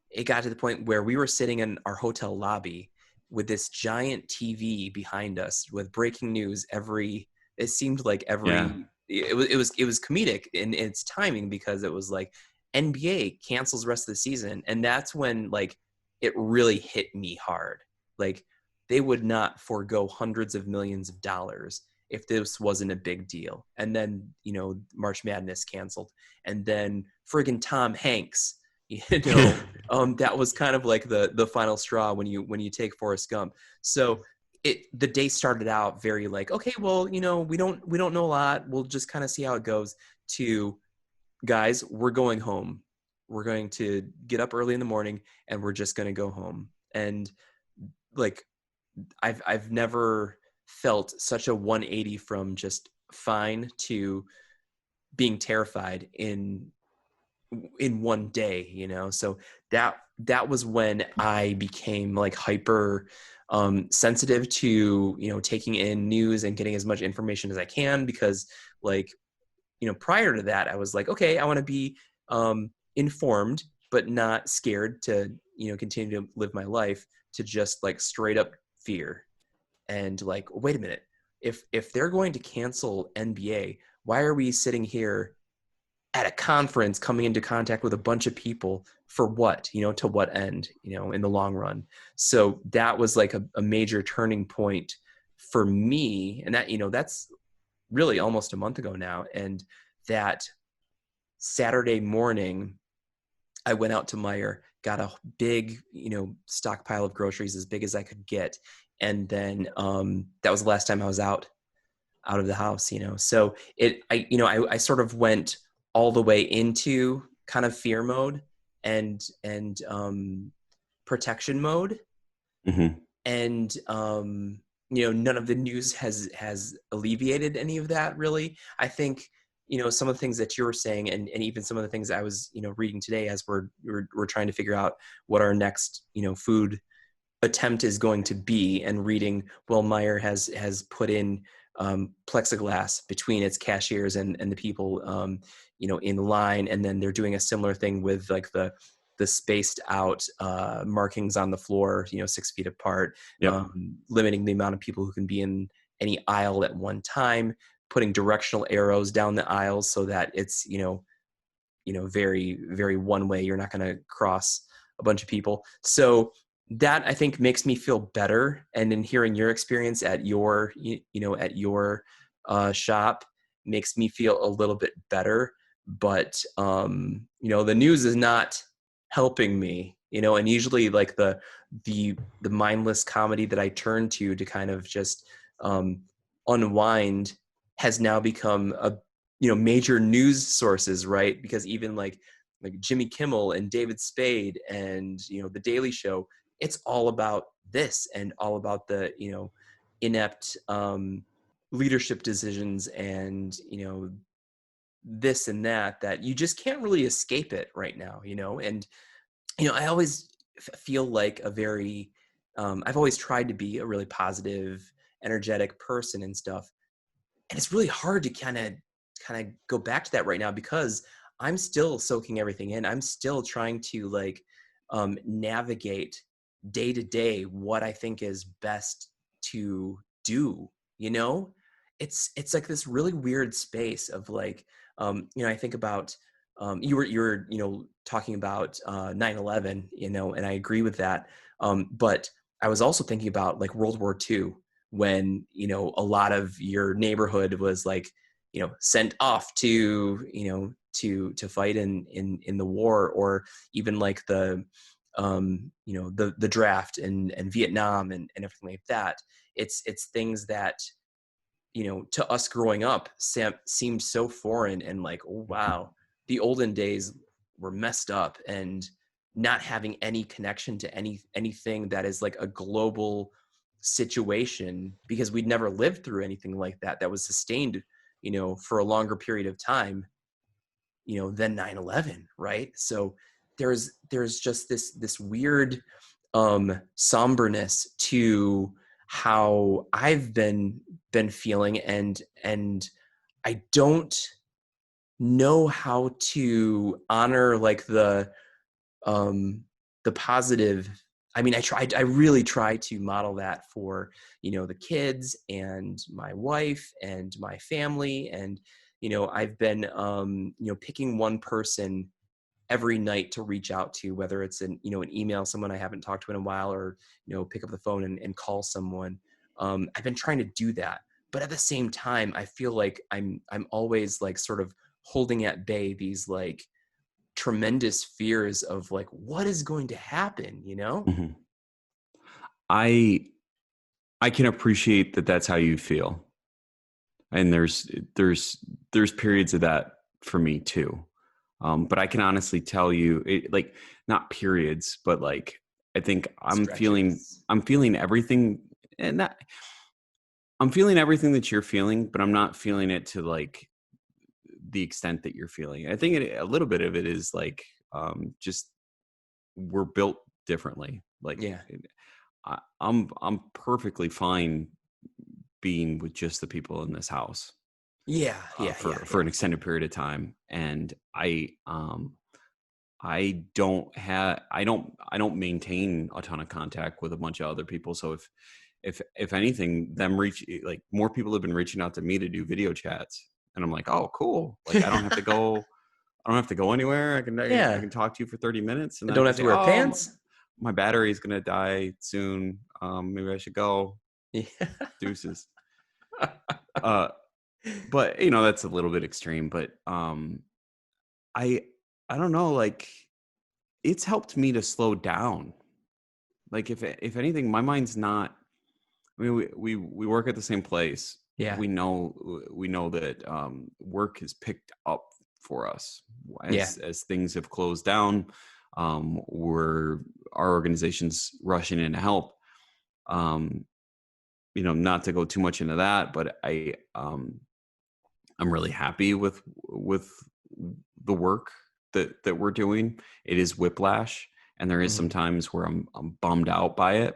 it got to the point where we were sitting in our hotel lobby with this giant TV behind us with breaking news it seemed like Yeah. it was comedic in its timing, because it was like NBA cancels the rest of the season. And that's when like it really hit me hard. Like, they would not forego hundreds of millions of dollars if this wasn't a big deal. And then, March Madness canceled. And then friggin' Tom Hanks, you know, that was kind of like the final straw when you take Forrest Gump. So the day started out very like, okay, well, we don't know a lot. We'll just kind of see how it goes. To, guys, we're going home. We're going to get up early in the morning and we're just going to go home. And like, I've never felt such a 180 from just fine to being terrified in one day, so that was when I became like hyper sensitive to taking in news and getting as much information as I can, because like, prior to that I was like, okay, I want to be informed but not scared to continue to live my life, to just like straight up fear. And like, wait a minute, if they're going to cancel NBA, why are we sitting here at a conference coming into contact with a bunch of people for what, to what end, in the long run? So that was like a major turning point for me. And that's really almost a month ago now. And that Saturday morning, I went out to Meijer, got a big, stockpile of groceries as big as I could get. And then that was the last time I was out of the house, So I sort of went all the way into kind of fear mode and protection mode. Hmm. And none of the news has alleviated any of that, really. I think some of the things that you were saying, and even some of the things I was reading today, as we're trying to figure out what our next food attempt is going to be, and reading, well, Meijer has put in plexiglass between its cashiers and the people in line, and then they're doing a similar thing with like the spaced out markings on the floor, 6 feet apart, Yep. limiting the amount of people who can be in any aisle at one time, putting directional arrows down the aisles so that it's very, very one way. You're not going to cross a bunch of people. So that, I think, makes me feel better. And in hearing your experience at your shop, makes me feel a little bit better. But the news is not helping me. And usually like the mindless comedy that I turn to kind of just unwind has now become a major news sources, right? Because even like Jimmy Kimmel and David Spade and the Daily Show, it's all about this, and all about the inept leadership decisions, and this and that you just can't really escape it right now. And I always feel like I've always tried to be a really positive, energetic person and stuff, and it's really hard to kind of go back to that right now, because I'm still soaking everything in. I'm still trying to like navigate day to day what I think is best to do. It's like this really weird space of like I think about you were talking about 9/11, and I agree with that. But I was also thinking about like World War II, when, a lot of your neighborhood was like, sent off to, to fight in the war, or even like the draft and Vietnam and everything like that. It's things that, to us growing up, seemed so foreign, and like, oh wow, the olden days were messed up, and not having any connection to anything that is like a global situation, because we'd never lived through anything like that was sustained, for a longer period of time, than 9/11, right? So there's just this weird somberness to how I've been feeling, and I don't know how to honor like the positive. I mean, I really try to model that for, the kids and my wife and my family. And, I've been, picking one person every night to reach out to, whether it's an email, someone I haven't talked to in a while, or, pick up the phone and call someone. I've been trying to do that, but at the same time, I feel like I'm always like sort of holding at bay these like tremendous fears of like, what is going to happen? Mhm. I I can appreciate that that's how you feel. And there's periods of that for me too. But I can honestly tell you, like, not periods, but like, I think Stretches. I'm feeling everything, and that I'm feeling everything that you're feeling, but I'm not feeling it to like the extent that you're feeling. I think a little bit of it is like, just we're built differently. Like, Yeah. I'm perfectly fine being with just the people in this house, Yeah. Yeah. Yeah. for Yeah. an extended period of time, and I don't have I don't maintain a ton of contact with a bunch of other people. So if anything, them reach like more people have been reaching out to me to do video chats, and I'm like, oh, cool. Like, I don't have to go anywhere. I Yeah. can talk to you for 30 minutes, and I then I don't can have to say, wear oh, pants. my battery is gonna die soon. Maybe I should go. Yeah. Deuces. Uh, but that's a little bit extreme. But I I don't know. Like, it's helped me to slow down. Like, if anything, my mind's not. I mean, we work at the same place. Yeah. We know that work has picked up for us Yeah. as things have closed down. We're Our organization's rushing in to help. Um, not to go too much into that, but I'm really happy with the work that we're doing. It is whiplash, and there is Mhm. some times where I'm bummed out by it,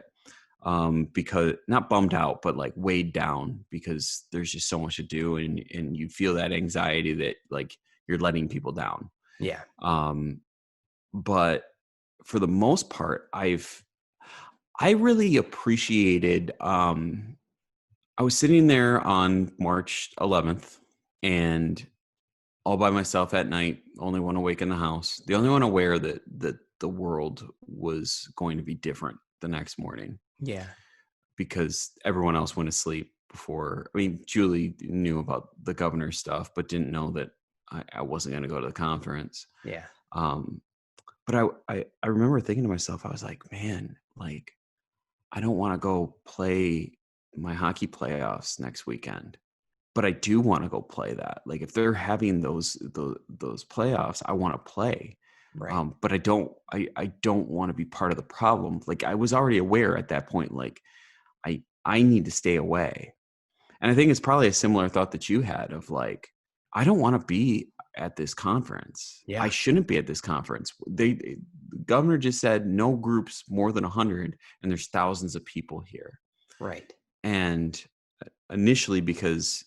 because not bummed out, but like weighed down, because there's just so much to do, and you feel that anxiety that like you're letting people down. Yeah. Um, but for the most part, I really appreciated. I was sitting there on March 11th, and all by myself at night, only one awake in the house, the only one aware that the world was going to be different the next morning, Yeah. because everyone else went to sleep before. I mean, Julie knew about the governor's stuff, but didn't know that I wasn't going to go to the conference. Yeah. Um, but I remember thinking to myself, I was like, man, like, I don't want to go play my hockey playoffs next weekend, but I do want to go play that. Like, if they're having those playoffs, I want to play. Right. But I don't want to be part of the problem. Like, I was already aware at that point, like, I need to stay away. And I think it's probably a similar thought that you had of like, I don't want to be at this conference. I Yeah. shouldn't be at this conference. The governor just said no groups more than 100, and there's thousands of people here. Right. And initially, because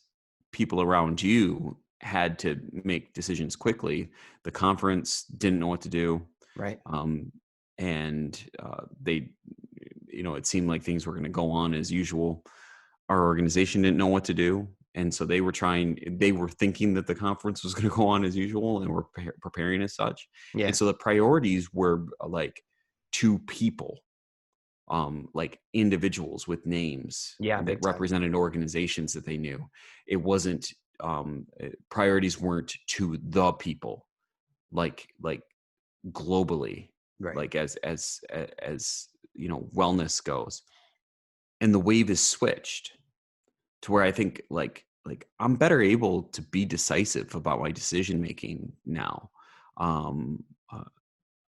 people around you had to make decisions quickly, the conference didn't know what to do. Right. Um, and they, it seemed like things were going to go on as usual. Our organization didn't know what to do, and so they were thinking that the conference was going to go on as usual, and were preparing as such. And Yeah. so the priorities were like two people, like individuals with names Yeah, that big time. represented organizations that they knew. It wasn't priorities weren't to the people, like globally, Right. like as wellness goes. And the wave is switched to where I think like I'm better able to be decisive about my decision making now. Um, uh,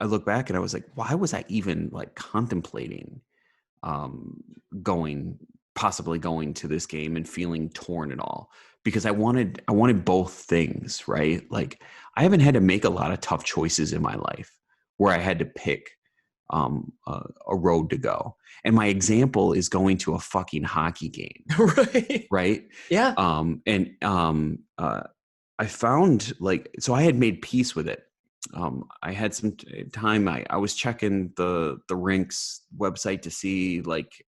I look back and I was like, why was I even like contemplating um, going, possibly going to this game and feeling torn at all? Because I wanted both things, right? Like I haven't had to make a lot of tough choices in my life where I had to pick a road to go. And my example is going to a fucking hockey game, Right. right? Yeah. And I found like, so I had made peace with it. I had some time. I was checking the rinks website to see like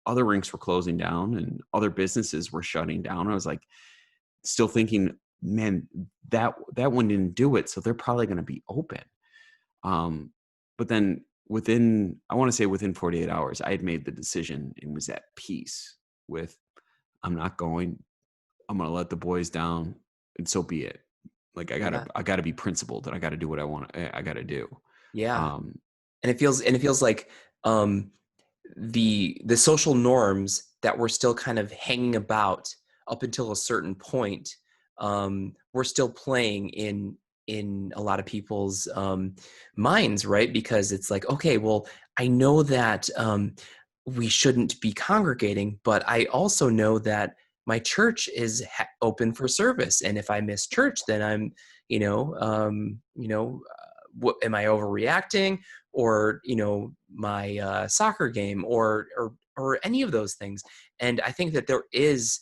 other rinks were closing down and other businesses were shutting down. I was like, still thinking, man, that one didn't do it, so they're probably going to be open. Um, but then I want to say within 48 hours, I had made the decision and was at peace with, I'm not going. I'm going to let the boys down, and so be it. Like Yeah. I gotta be principled, and I got to do what I got to do. Yeah. Um, And it feels like um the social norms that were still kind of hanging about up until a certain point were still playing in a lot of people's minds, right? Because it's like, okay, well, I know that we shouldn't be congregating, but I also know that my church is open for service, and if I miss church, then I'm, what am I overreacting? Or my soccer game, or any of those things. And I think that there is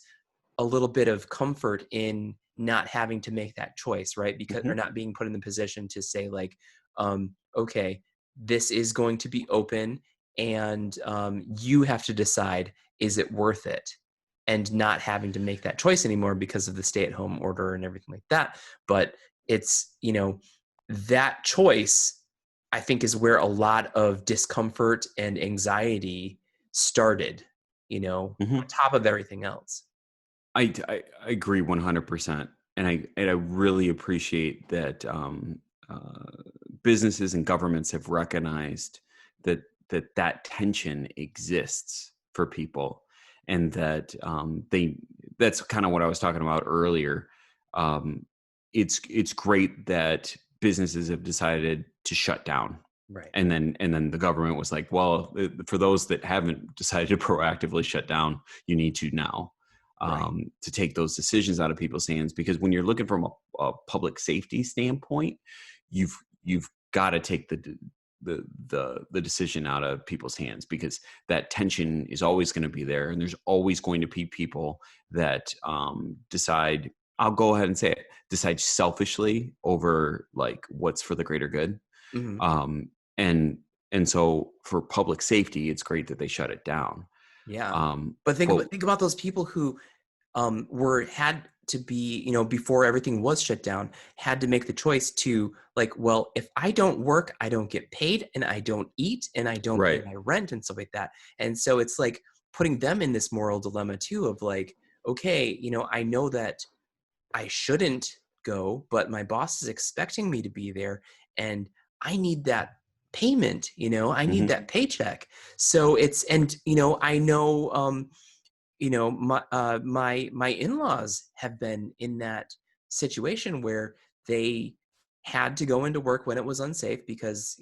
a little bit of comfort in not having to make that choice, right? Because, or mhm, not being put in the position to say like, okay, this is going to be open, and you have to decide, is it worth it? And not having to make that choice anymore because of the stay-at-home order and everything like that. But it's, that choice, I think, is where a lot of discomfort and anxiety started, on mhm. top of everything else. I agree 100%, and I really appreciate that businesses and governments have recognized that that tension exists for people, and that they that's kind of what I was talking about earlier. Um, it's great that businesses have decided to shut down, Right. and then the government was like, well, for those that haven't decided to proactively shut down, you need to now, Right. to take those decisions out of people's hands. Because when you're looking from a public safety standpoint, you've got to take the decision out of people's hands, because that tension is always going to be there, and there's always going to be people that decide. I'll go ahead and say it. Decide selfishly over like what's for the greater good. Mhm. Um, and so for public safety, it's great that they shut it down. Yeah. Um, But think but about think about those people who were had to be, before everything was shut down, had to make the choice to like, well, if I don't work, I don't get paid, and I don't eat, and I don't pay right. my rent and stuff like that. And so it's like putting them in this moral dilemma too of like, okay, I know that I shouldn't go, but my boss is expecting me to be there, and I need that payment, I need Hmm. that paycheck. So it's, and I know my in-laws have been in that situation where they had to go into work when it was unsafe because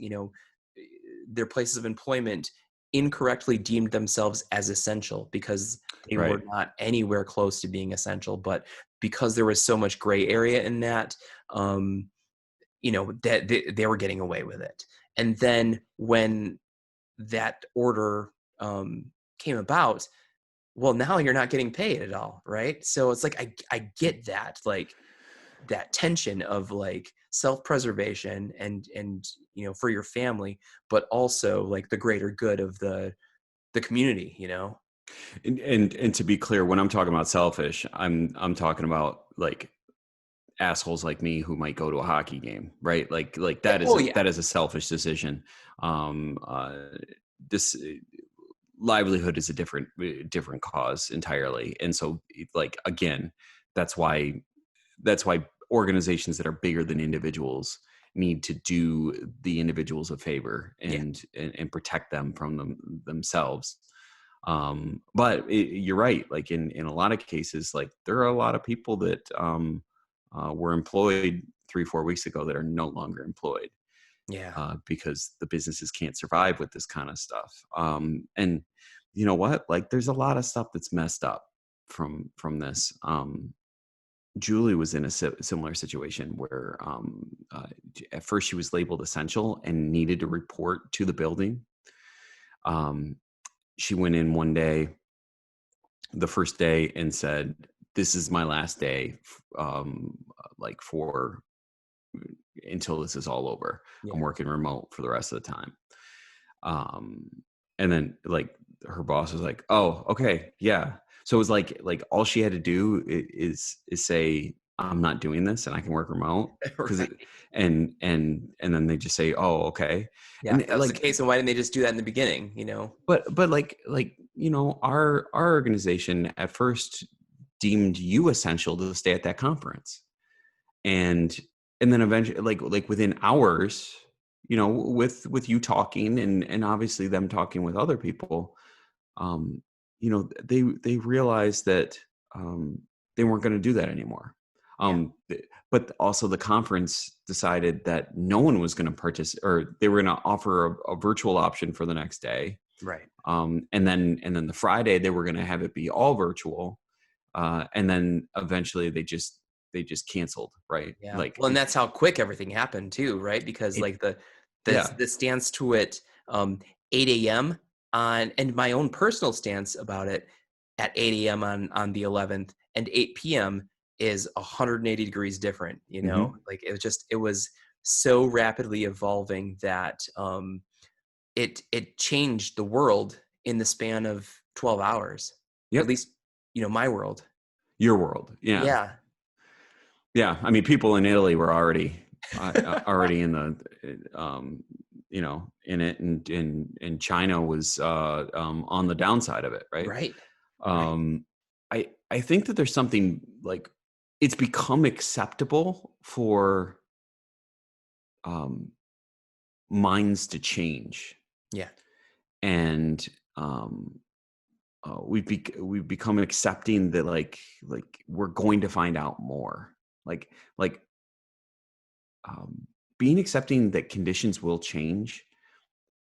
their places of employment incorrectly deemed themselves as essential because they were Right. not anywhere close to being essential. But because there was so much gray area in that, um, that they were getting away with it. And then when that order came about, well, now you're not getting paid at all, right? So it's like I get that, like that tension of like self-preservation and for your family, but also like the greater good of the community, And to be clear, when I'm talking about selfish, I'm talking about like assholes like me who might go to a hockey game, right? Like Yeah, oh yeah. that is a selfish decision. Um, uh, this livelihood is a different cause entirely. And so like, again, that's why organizations that are bigger than individuals need to do the individuals a favor Yeah. and protect them from themselves. But you're right. Like in a lot of cases, like there are a lot of people that were employed 3-4 weeks ago that are no longer employed Yeah. because the businesses can't survive with this kind of stuff. And you know what? Like there's a lot of stuff that's messed up from this. Julie was in a similar situation where at first she was labeled essential and needed to report to the building. She went in one day, the first day, and said, "This is my last day, like for until this is all over. I'm Yeah. working remote for the rest of the time." Um, and then like her boss was like, "Oh, okay, yeah." So it was like all she had to do is say, "I'm not doing this, and I can work remote." Because Right. and then they just say, "Oh, okay," Yeah. and If that was the like, case, then why didn't they just do that in the beginning? You know? but like our organization at first deemed you essential to stay at that conference, and then eventually like within hours, with you talking and obviously them talking with other people, um they realized that they weren't going to do that anymore. Yeah. But also the conference decided that no one was going to participate, or they were going to offer a virtual option for the next day. Right. And then the Friday they were going to have it be all virtual. And then eventually they just canceled, right? Yeah. Like Well, and that's how quick everything happened too, right? Because it, like the yeah. the stance to it, 8 a.m. on, and my own personal stance about it at 8 a.m. on the 11th, and 8 p.m. is 180 degrees different. You know, Hmm. like it was so rapidly evolving that it changed the world in the span of 12 hours, at Yep. least my world. Your world. Yeah. Yeah. Yeah. I mean, people in Italy were already in the, in it, and China was on the downside of it. Right. Right. Right. Um, I think that there's something like it's become acceptable for um, minds to change, Yeah. and we've become accepting that like we're going to find out more, like um, being accepting that conditions will change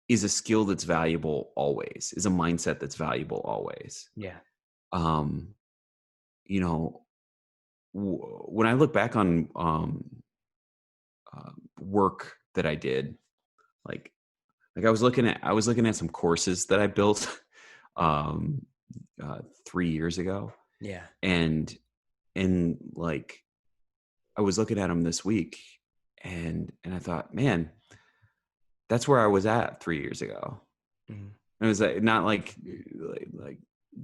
is a skill that's valuable always, is a mindset that's valuable always. Yeah. um you know when I look back on work that I did, like I was looking at some courses that I built um 3 years ago, Yeah. and like I was looking at them this week, and I thought, man, that's where I was at 3 years ago. Mhm. And it was like, not like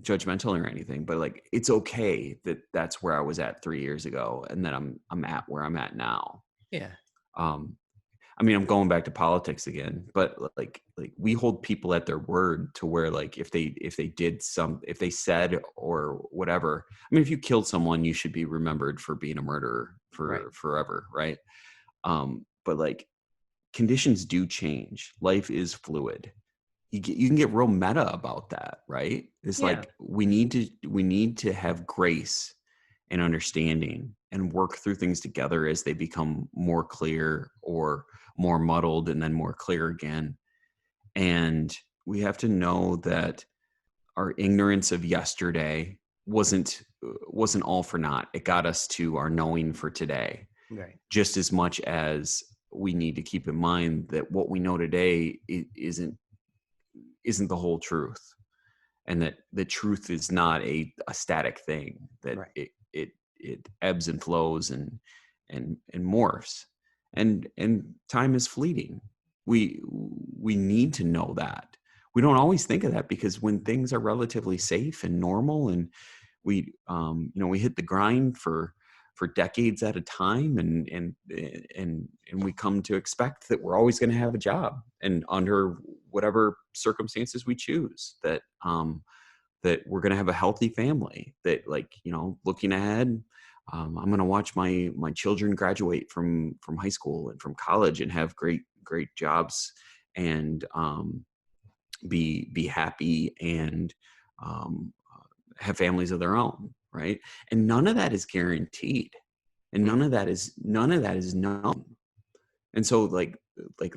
judgmental or anything, but like it's okay that that's where I was at 3 years ago, and that I'm at where I'm at now. Yeah. Um, I mean, I'm going back to politics again, but like we hold people at their word to where like if they said or whatever. I mean, if you killed someone, you should be remembered for being a murderer Right. for forever, right? But like conditions do change. Life is fluid. You can get real meta about that, right? It's Yeah. like we need to have grace and understanding and work through things together as they become more clear or more muddled and then more clear again. And we have to know that our ignorance of yesterday wasn't all for naught. It got us to our knowing for today, Right. just as much as we need to keep in mind that what we know today isn't the whole truth, and that the truth is not a static thing, that Right. it ebbs and flows and morphs, and time is fleeting. We need to know that. We don't always think of that because when things are relatively safe and normal, and we hit the grind for decades at a time, and we come to expect that we're always going to have a job, and under whatever circumstances we choose, that that we're going to have a healthy family, that, like, looking ahead, I'm going to watch my children graduate from high school and from college and have great jobs, and be happy, and um, have families of their own, right? And none of that is guaranteed, and Mm. none of that is known. And so, like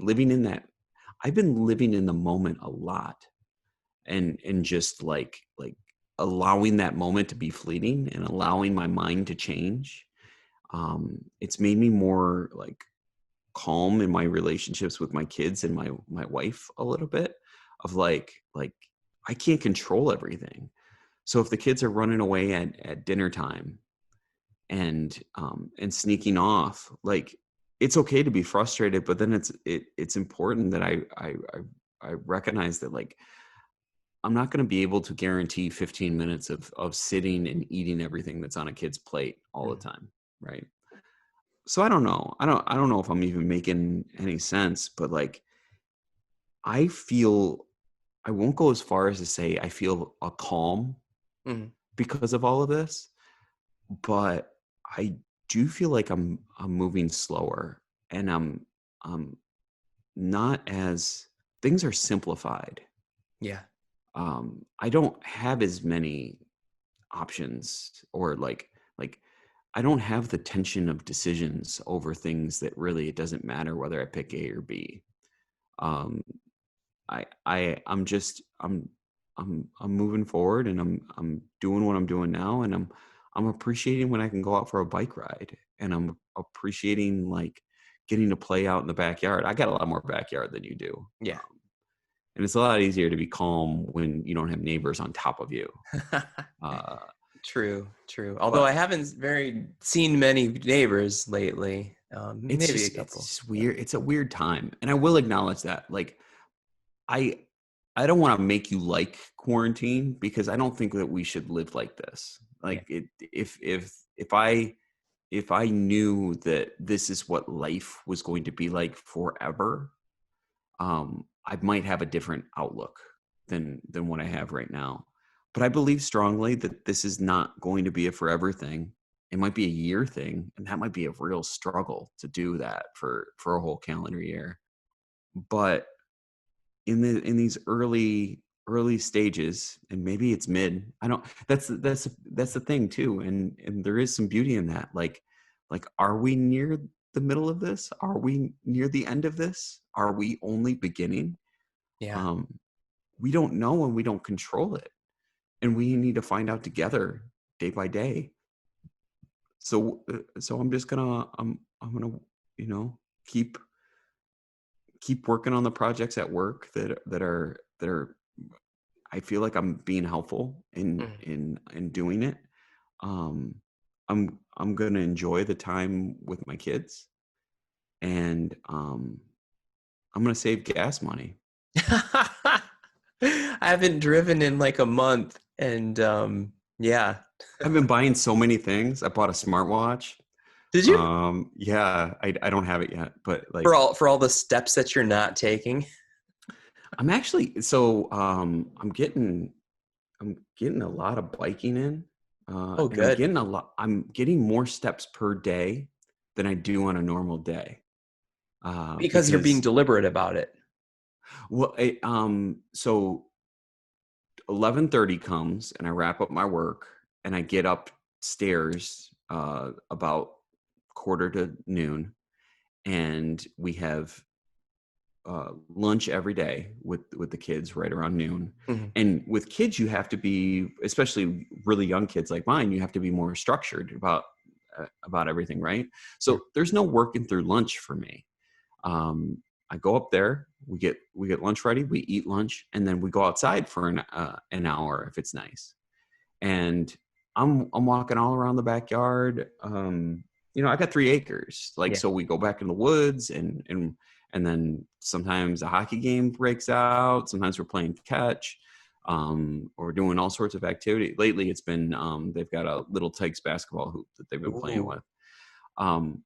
living in that, I've been living in the moment a lot, and just like allowing that moment to be fleeting and allowing my mind to change. It's made me more like calm in my relationships with my kids and my wife a little bit, of like I can't control everything. So if the kids are running away at dinner time, and sneaking off, like, it's okay to be frustrated, but then it's important that I recognize that, like, I'm not going to be able to guarantee 15 minutes of sitting and eating everything that's on a kid's plate all the Mm. time, right? So I don't know. I don't know if I'm even making any sense, but like, I feel, I won't go as far as to say I feel a calm Mm. because of all of this, but I do feel like I'm moving slower, and I'm not as, things are simplified. Yeah. I don't have as many options, or like I don't have the tension of decisions over things that really, it doesn't matter whether I pick A or B. Um, I'm just I'm moving forward, and I'm doing what I'm doing now, and I'm appreciating when I can go out for a bike ride, and I'm appreciating, like, getting to play out in the backyard. I got a lot more backyard than you do. Yeah. And it's a lot easier to be calm when you don't have neighbors on top of you. Uh, True, true. Although I but haven't very seen many neighbors lately. Maybe a it's couple. just weird. It's a weird time, and I will acknowledge that. Like, I I don't want to make you like quarantine, because I don't think that we should live like this. Yeah. Like, if I knew that this is what life was going to be like forever, I might have a different outlook than what I have right now. But I believe strongly that this is not going to be a forever thing. It might be a year thing, and that might be a real struggle to do that for a whole calendar year. But in these early stages, and maybe it's mid, I don't, that's the thing too, and there is some beauty in that. Like, are we near the middle of this? Are we near the end of this? Are we only beginning? Yeah. um we don't know, and we don't control it, and we need to find out together, day by day. So I'm just gonna, I'm gonna, you know keep keep working on the projects at work that are I feel like I'm being helpful in Mm. in doing it. um I'm gonna enjoy the time with my kids, and I'm gonna save gas money. I haven't driven in like a month, and yeah. I've been buying so many things. I bought a smartwatch. Did you? Yeah, I don't have it yet, but For like, all the steps that you're not taking. I'm actually, so I'm getting a lot of biking in, Oh, and I'm good. getting a lot. I'm getting more steps per day than I do on a normal day. Because you're being Because, deliberate about it. well, so 11:30 comes, and I wrap up my work, and I get upstairs about quarter to noon, and we have lunch every day with the kids right around noon. Mhm. And with kids, you have to be, especially really young kids like mine, you have to be more structured about everything, right? Yeah. So there's no working through lunch for me. um, I go up there, we get lunch ready, we eat lunch, and then we go outside for an hour if it's nice. And I'm walking all around the backyard. I got 3 acres. Like, Yeah. so we go back in the woods, and then sometimes a hockey game breaks out. Sometimes we're playing catch, or doing all sorts of activity. Lately, it's been, they've got a little Tykes basketball hoop that they've been playing Ooh. with. Um,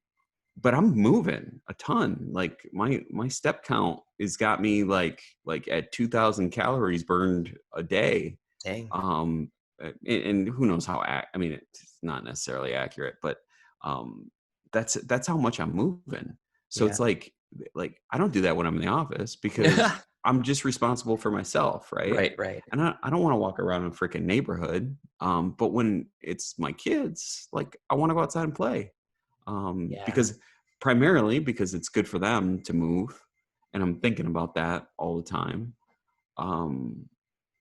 but I'm moving a ton. Like, my step count has got me like at 2,000 calories burned a day. Dang. Um, and who knows how, I mean, it's not necessarily accurate, but um, that's how much I'm moving. So Yeah. it's like I don't do that when I'm in the office because I'm just responsible for myself, right? Right, right. And I don't want to walk around in a freaking neighborhood. But when it's my kids, like I want to go outside and play. Yeah. Because primarily because it's good for them to move, and I'm thinking about that all the time. Um,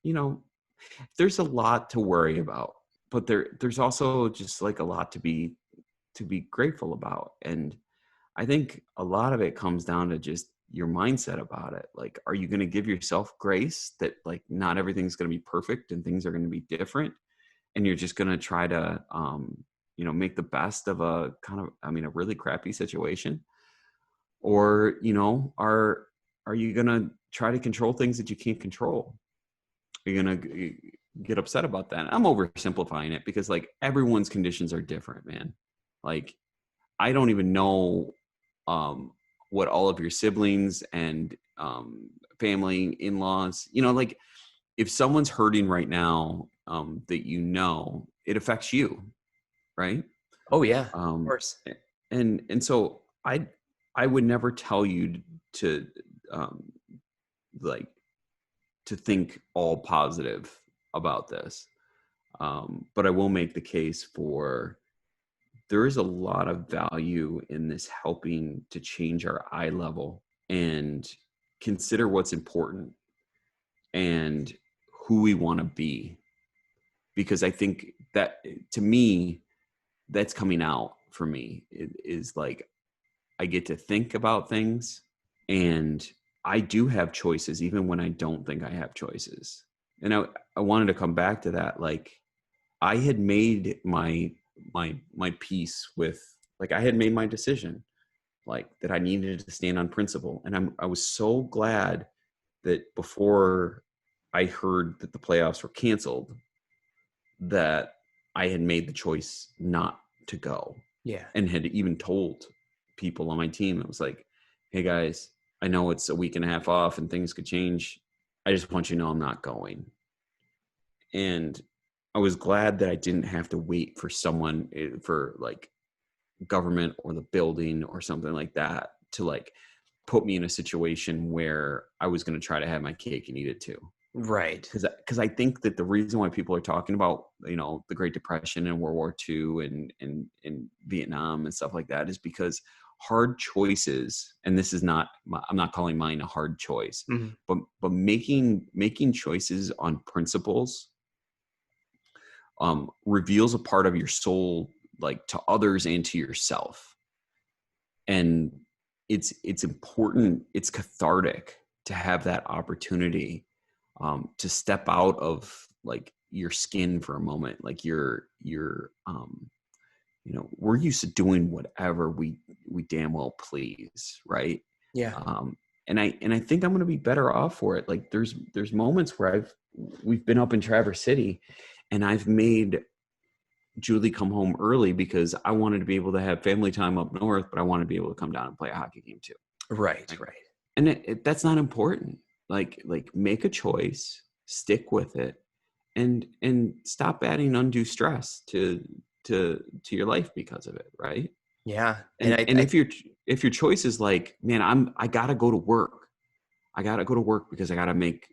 you know, there's a lot to worry about, but there's also just like a lot to be grateful about. And I think a lot of it comes down to just your mindset about it. Like, are you going to give yourself grace that like not everything's going to be perfect and things are going to be different, and you're just going to try to make the best of a kind of, I mean, a really crappy situation? Or are you going to try to control things that you can't control? You're gonna get upset about that. I'm oversimplifying it because like everyone's conditions are different, man. Like I don't even know what all of your siblings and family, in-laws, like if someone's hurting right now, that it affects you, right? Oh yeah, of Um, course. and so I would never tell you to um, like to think all positive about this. But I will make the case for there is a lot of value in this helping to change our eye level and consider what's important and who we want to be. Because I think that to me, that's coming out for me. It is like I get to think about things, and I do have choices even when I don't think I have choices. And I wanted to come back to that. Like I had made my peace with, like I had made my decision, like that I needed to stand on principle. And I was so glad that before I heard that the playoffs were canceled, that I had made the choice not to go, Yeah. and had even told people on my team, I was like, hey guys, I know it's a week and a half off and things could change. I just want you to know I'm not going. And I was glad that I didn't have to wait for someone, for like government or the building or something like that to like put me in a situation where I was going to try to have my cake and eat it too. Right. Because I think that the reason why people are talking about the Great Depression and World War II and Vietnam and stuff like that is because hard choices, and this is not, I'm not calling mine a hard choice, Mhm. but making choices on principles reveals a part of your soul, like to others and to yourself. And it's important, it's cathartic to have that opportunity, to step out of like your skin for a moment. Like we're used to doing whatever we damn well please, right? Yeah. um and I think I'm going to be better off for it. Like there's moments where we've been up in Traverse City, and I've made Julie come home early because I wanted to be able to have family time up north, but I want to be able to come down and play a hockey game too. Right, Right? right. And that's not important. Like make a choice, stick with it, and stop adding undue stress to your life because of it, right? Yeah. And And if your choice is like, man, I gotta go to work. I gotta go to work because I gotta make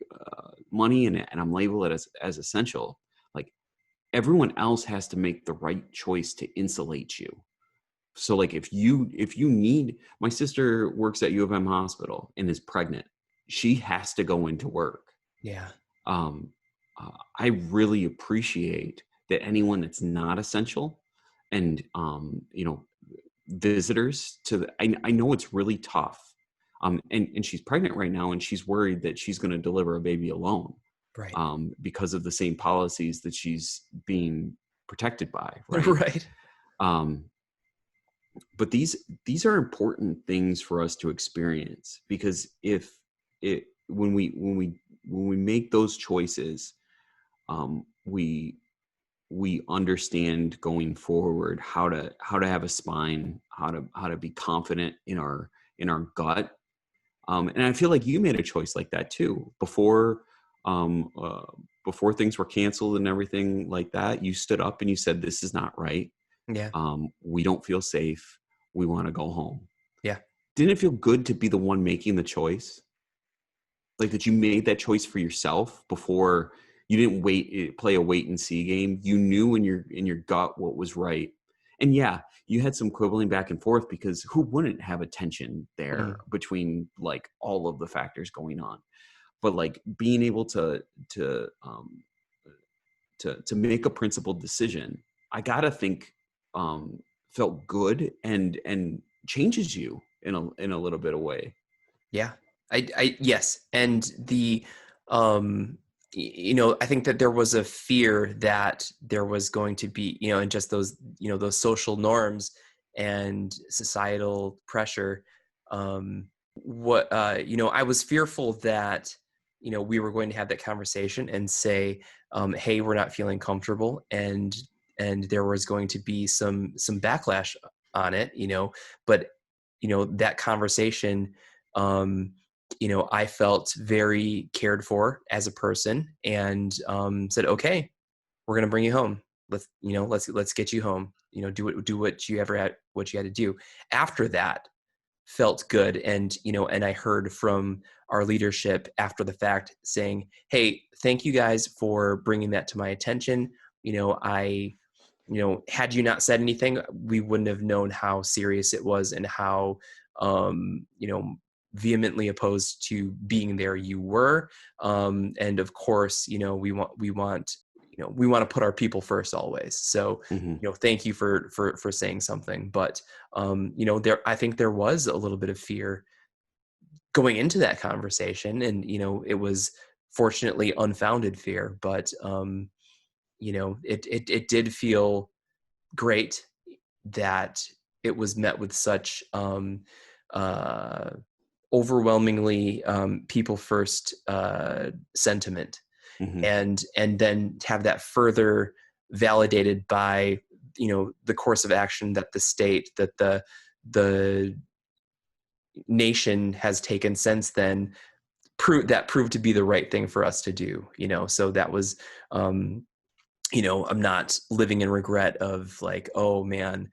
money, and I'm labeled as essential. Like everyone else has to make the right choice to insulate you. So like if you need, my sister works at U of M hospital and is pregnant. She has to go into work. yeah. Um, I really appreciate that anyone that's not essential, and visitors to I know it's really tough. And she's pregnant right now, and she's worried that she's going to deliver a baby alone, Right. because of the same policies that she's being protected by, right? Right. Um, but these are important things for us to experience, because if it when we make those choices, we understand going forward how to have a spine, how to be confident in our gut, And I feel like you made a choice like that too um, uh, before things were canceled and everything like that. You stood up and you said, "This is not right. Yeah. We don't feel safe. We want to go home." Yeah. Didn't it feel good to be the one making the choice? Like that you made that choice for yourself before you didn't play a wait and see game. You knew in your gut what was right. And yeah, you had some quibbling back and forth because who wouldn't have a tension there Mhm. between like all of the factors going on? But like being able to to make a principled decision, I gotta think um felt good and changes you in a little bit of way. Yeah. Yes. And I think that there was a fear that there was going to be, and just those, those social norms and societal pressure. I was fearful that, we were going to have that conversation and say, hey, we're not feeling comfortable. And there was going to be some backlash on it, but, that conversation, um, I felt very cared for as a person, and said, "Okay, we're gonna bring you home. Let's get you home. Do what what you had to do." After that, felt good, and I heard from our leadership after the fact saying, "Hey, thank you guys for bringing that to my attention. I had you not said anything, we wouldn't have known how serious it was and how, um, you know, vehemently opposed to being there you were. And of course, we want to put our people first always. So, Hmm. thank you for saying something. But, I think there was a little bit of fear going into that conversation, and, it was fortunately unfounded fear, but, it did feel great that it was met with such uh, overwhelmingly people first sentiment, Hmm. and then have that further validated by the course of action that the state, that the nation has taken since then, proved to be the right thing for us to do. So that was, um, I'm not living in regret of like, oh man,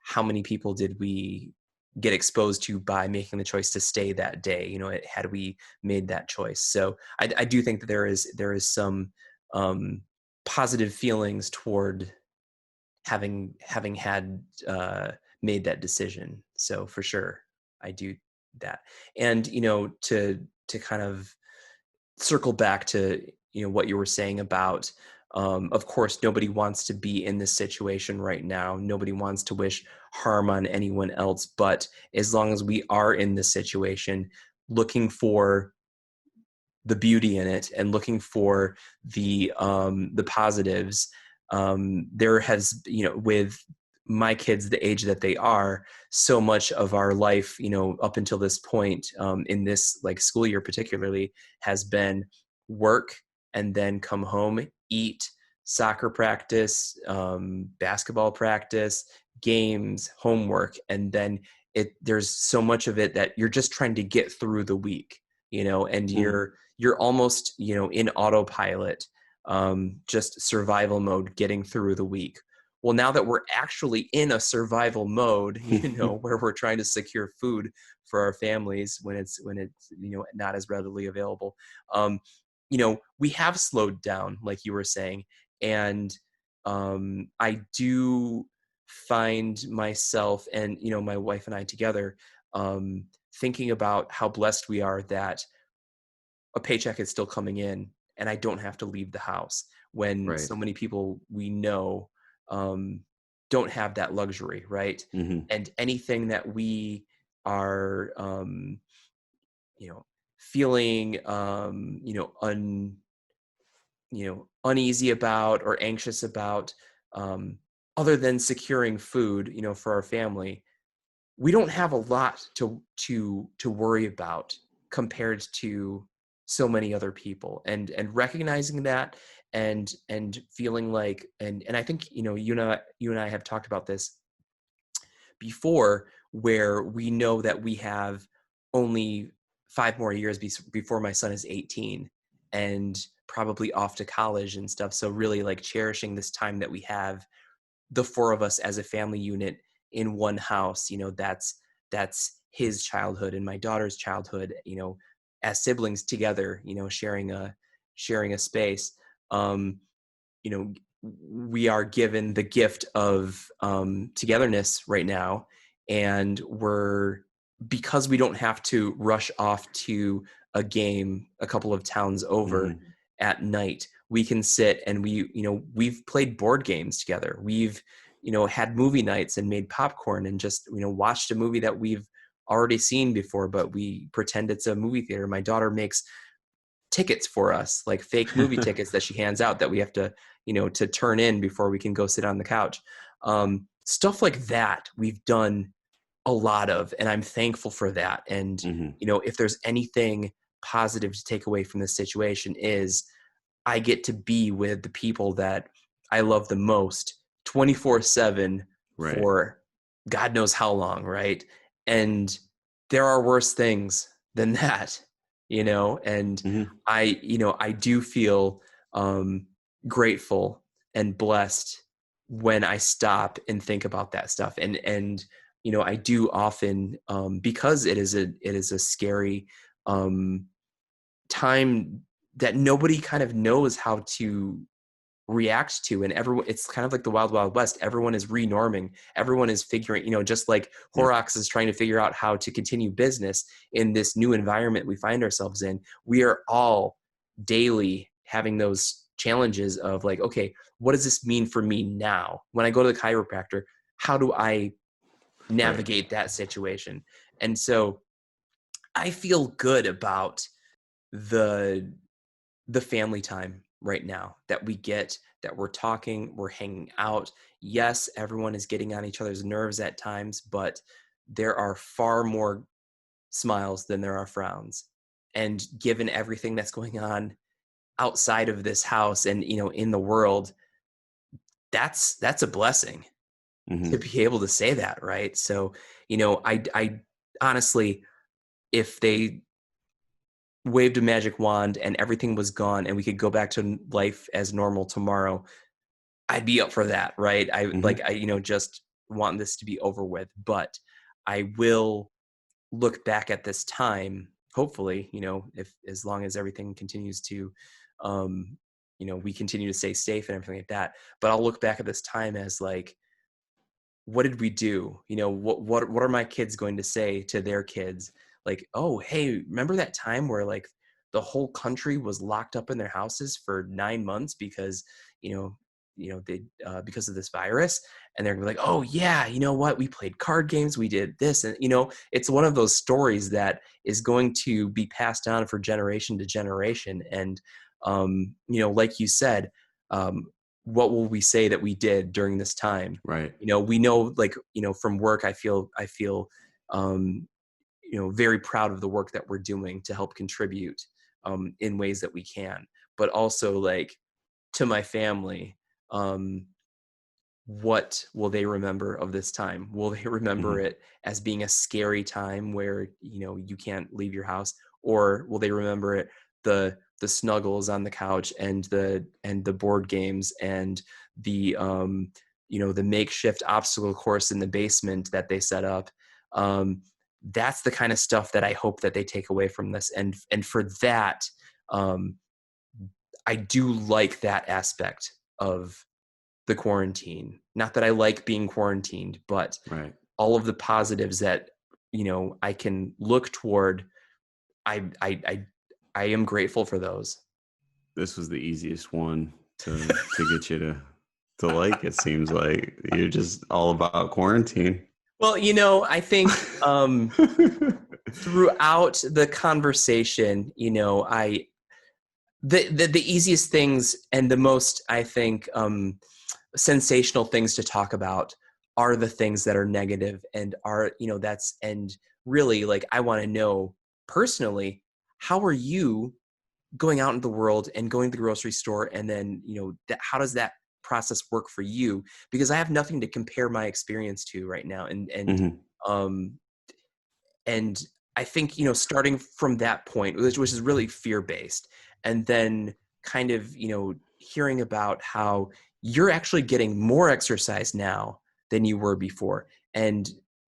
how many people did we get exposed to by making the choice to stay that day? Had we made that choice. So I do think that there is some um, positive feelings toward having had made that decision. So for sure, I do that. And to kind of circle back to what you were saying about, of course nobody wants to be in this situation right now, nobody wants to wish harm on anyone else, but as long as we are in this situation, looking for the beauty in it and looking for the positives, there has, with my kids the age that they are, so much of our life, up until this point, in this like school year particularly, has been work and then come home, eat, soccer practice, basketball practice, games, homework, and then there's so much of it that you're just trying to get through the week, and Hmm. you're almost, in autopilot, just survival mode, getting through the week. Well, now that we're actually in a survival mode, where we're trying to secure food for our families when it's not as readily available, we have slowed down, like you were saying, and I do find myself and my wife and I together, thinking about how blessed we are that a paycheck is still coming in and I don't have to leave the house, when Right. so many people we know um, don't have that luxury, right? Hmm. And anything that we are, you know, feeling, uneasy about or anxious about, um, other than securing food, for our family, we don't have a lot to worry about compared to so many other people, and recognizing that, and feeling like, and I think you and I have talked about this before, where we know that we have only 5 more years before my son is 18 and probably off to college and stuff. So really like cherishing this time that we have, the 4 of us as a family unit in one house, that's his childhood and my daughter's childhood, as siblings together, sharing a space. Um, you know, we are given the gift of togetherness right now, and because we don't have to rush off to a game a couple of towns over Mhm. at night. We can sit and we've played board games together. We've had movie nights and made popcorn and just watched a movie that we've already seen before, but we pretend it's a movie theater. My daughter makes tickets for us, like fake movie tickets that she hands out that we have to turn in before we can go sit on the couch. Stuff like that we've done a lot of, and I'm thankful for that. And, Mhm. if there's anything positive to take away from this situation is I get to be with the people that I love the most 24/7 Right. for God knows how long, right? And there are worse things than that, and Mhm. I do feel um, grateful and blessed when I stop and think about that stuff. And I do often, because it is a scary um, time that nobody kind of knows how to react to, and everyone, it's kind of like the wild wild west. Everyone is renorming, everyone is figuring, just like Yep. Horrocks is trying to figure out how to continue business in this new environment we find ourselves in. We are all daily having those challenges of like, okay, what does this mean for me now when I go to the chiropractor? How do I Right. navigate that situation? And so I feel good about the the family time right now that we get, that we're talking, we're hanging out. Yes, everyone is getting on each other's nerves at times, but there are far more smiles than there are frowns. And given everything that's going on outside of this house and in the world, that's a blessing to Mhm. be able to say that, right? So, I honestly, if they waved a magic wand and everything was gone and we could go back to life as normal tomorrow, I'd be up for that, right? Mhm. Just want this to be over with, but I will look back at this time, hopefully, if as long as everything continues to, we continue to stay safe and everything like that. But I'll look back at this time as like, what did we do? What are my kids going to say to their kids? Like, oh, hey, remember that time where like the whole country was locked up in their houses for 9 months because, they because of this virus, and they're gonna be like, oh yeah, you know what? We played card games, we did this, and it's one of those stories that is going to be passed down for generation to generation. And like you said, um, what will we say that we did during this time? Right. We know, like, from work, I feel um very proud of the work that we're doing to help contribute in ways that we can, but also like to my family, um what will they remember of this time? Will they remember Mhm. it as being a scary time where you can't leave your house, or will they remember it, the snuggles on the couch and the board games and the makeshift obstacle course in the basement that they set up? That's the kind of stuff that I hope that they take away from this, and for that, um, I do like that aspect of the quarantine. Not that I like being quarantined, but Right. all of the positives that I can look toward. I I I, I am grateful for those. This was the easiest one to get you to like, it seems like. You're just all about quarantine. Well, I think throughout the conversation, the easiest things and the most, I think, sensational things to talk about are the things that are negative, and are that's and really, like, I want to know personally, how are you going out in the world and going to the grocery store, and then how does that process work for you? Because I have nothing to compare my experience to right now, and Mhm. um and I think, starting from that point, which is really fear-based, and then kind of, hearing about how you're actually getting more exercise now than you were before, and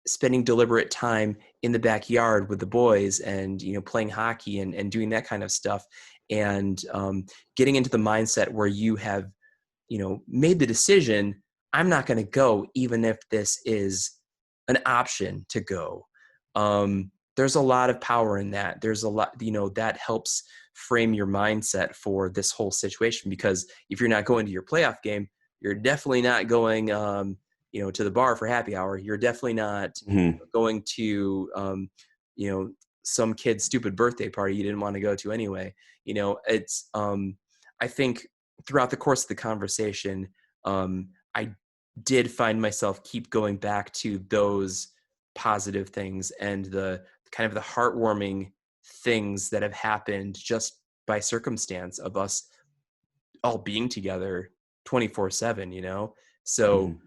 spending deliberate time in the backyard with the boys, and, playing hockey, and doing that kind of stuff, and getting into the mindset where you have, made the decision, I'm not going to go even if this is an option to go. There's a lot of power in that. There's a lot, that helps frame your mindset for this whole situation, because if you're not going to your playoff game, you're definitely not going, to the bar for happy hour. You're definitely not Mhm. going to, some kid's stupid birthday party you didn't want to go to anyway. It's, I think throughout the course of the conversation, I did find myself keep going back to those positive things, and the kind of the heartwarming things that have happened just by circumstance of us all being together 24/7, so Mhm.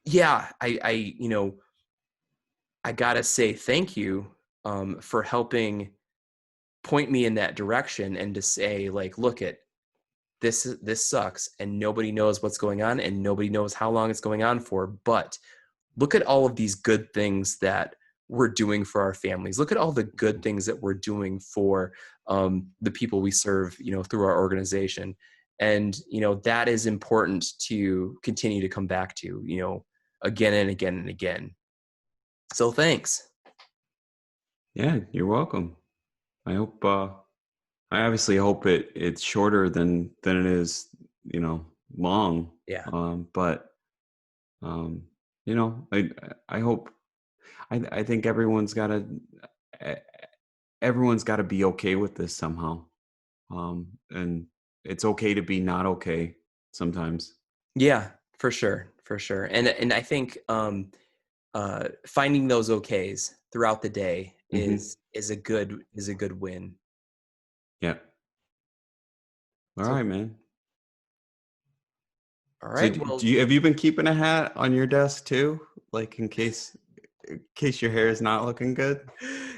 yeah, I gotta say thank you, for helping point me in that direction, and to say, like, look, at this sucks, and nobody knows what's going on, and nobody knows how long it's going on for, but look at all of these good things that we're doing for our families. Look at all the good things that we're doing for, the people we serve, through our organization. And, that is important to continue to come back to, again and again and again. So thanks. Yeah, you're welcome. I hope I obviously hope it's shorter than it is, long. Yeah. But um, I hope I think e- everyone's got to be okay with this somehow. And it's okay to be not okay sometimes. Yeah, for sure. For sure. And I think, finding those okays throughout the day Hmm. is a good win. Yeah. All So, right, man. all So right. do Well, you have you been keeping a hat on your desk too, like in case your hair is not looking good?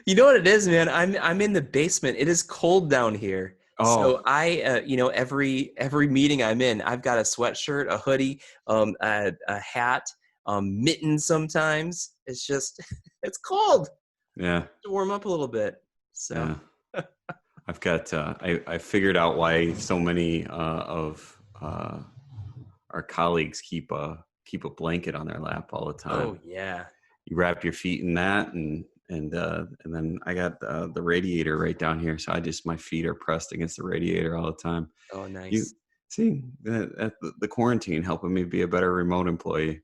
you know what it is, man? I'm in the basement. It is cold down here. So Oh, every meeting I'm in, I've got a sweatshirt, a hoodie, a hat, mittens sometimes. It's just it's cold yeah, to warm up a little bit. So yeah. I've got I figured out why so many of our colleagues keep a blanket on their lap all the oh time. yeah. You wrap your feet in that, and then I got the radiator right down here, so my feet are pressed against the radiator all the time. Oh You nice. see that the quarantine helping me be a better remote employee.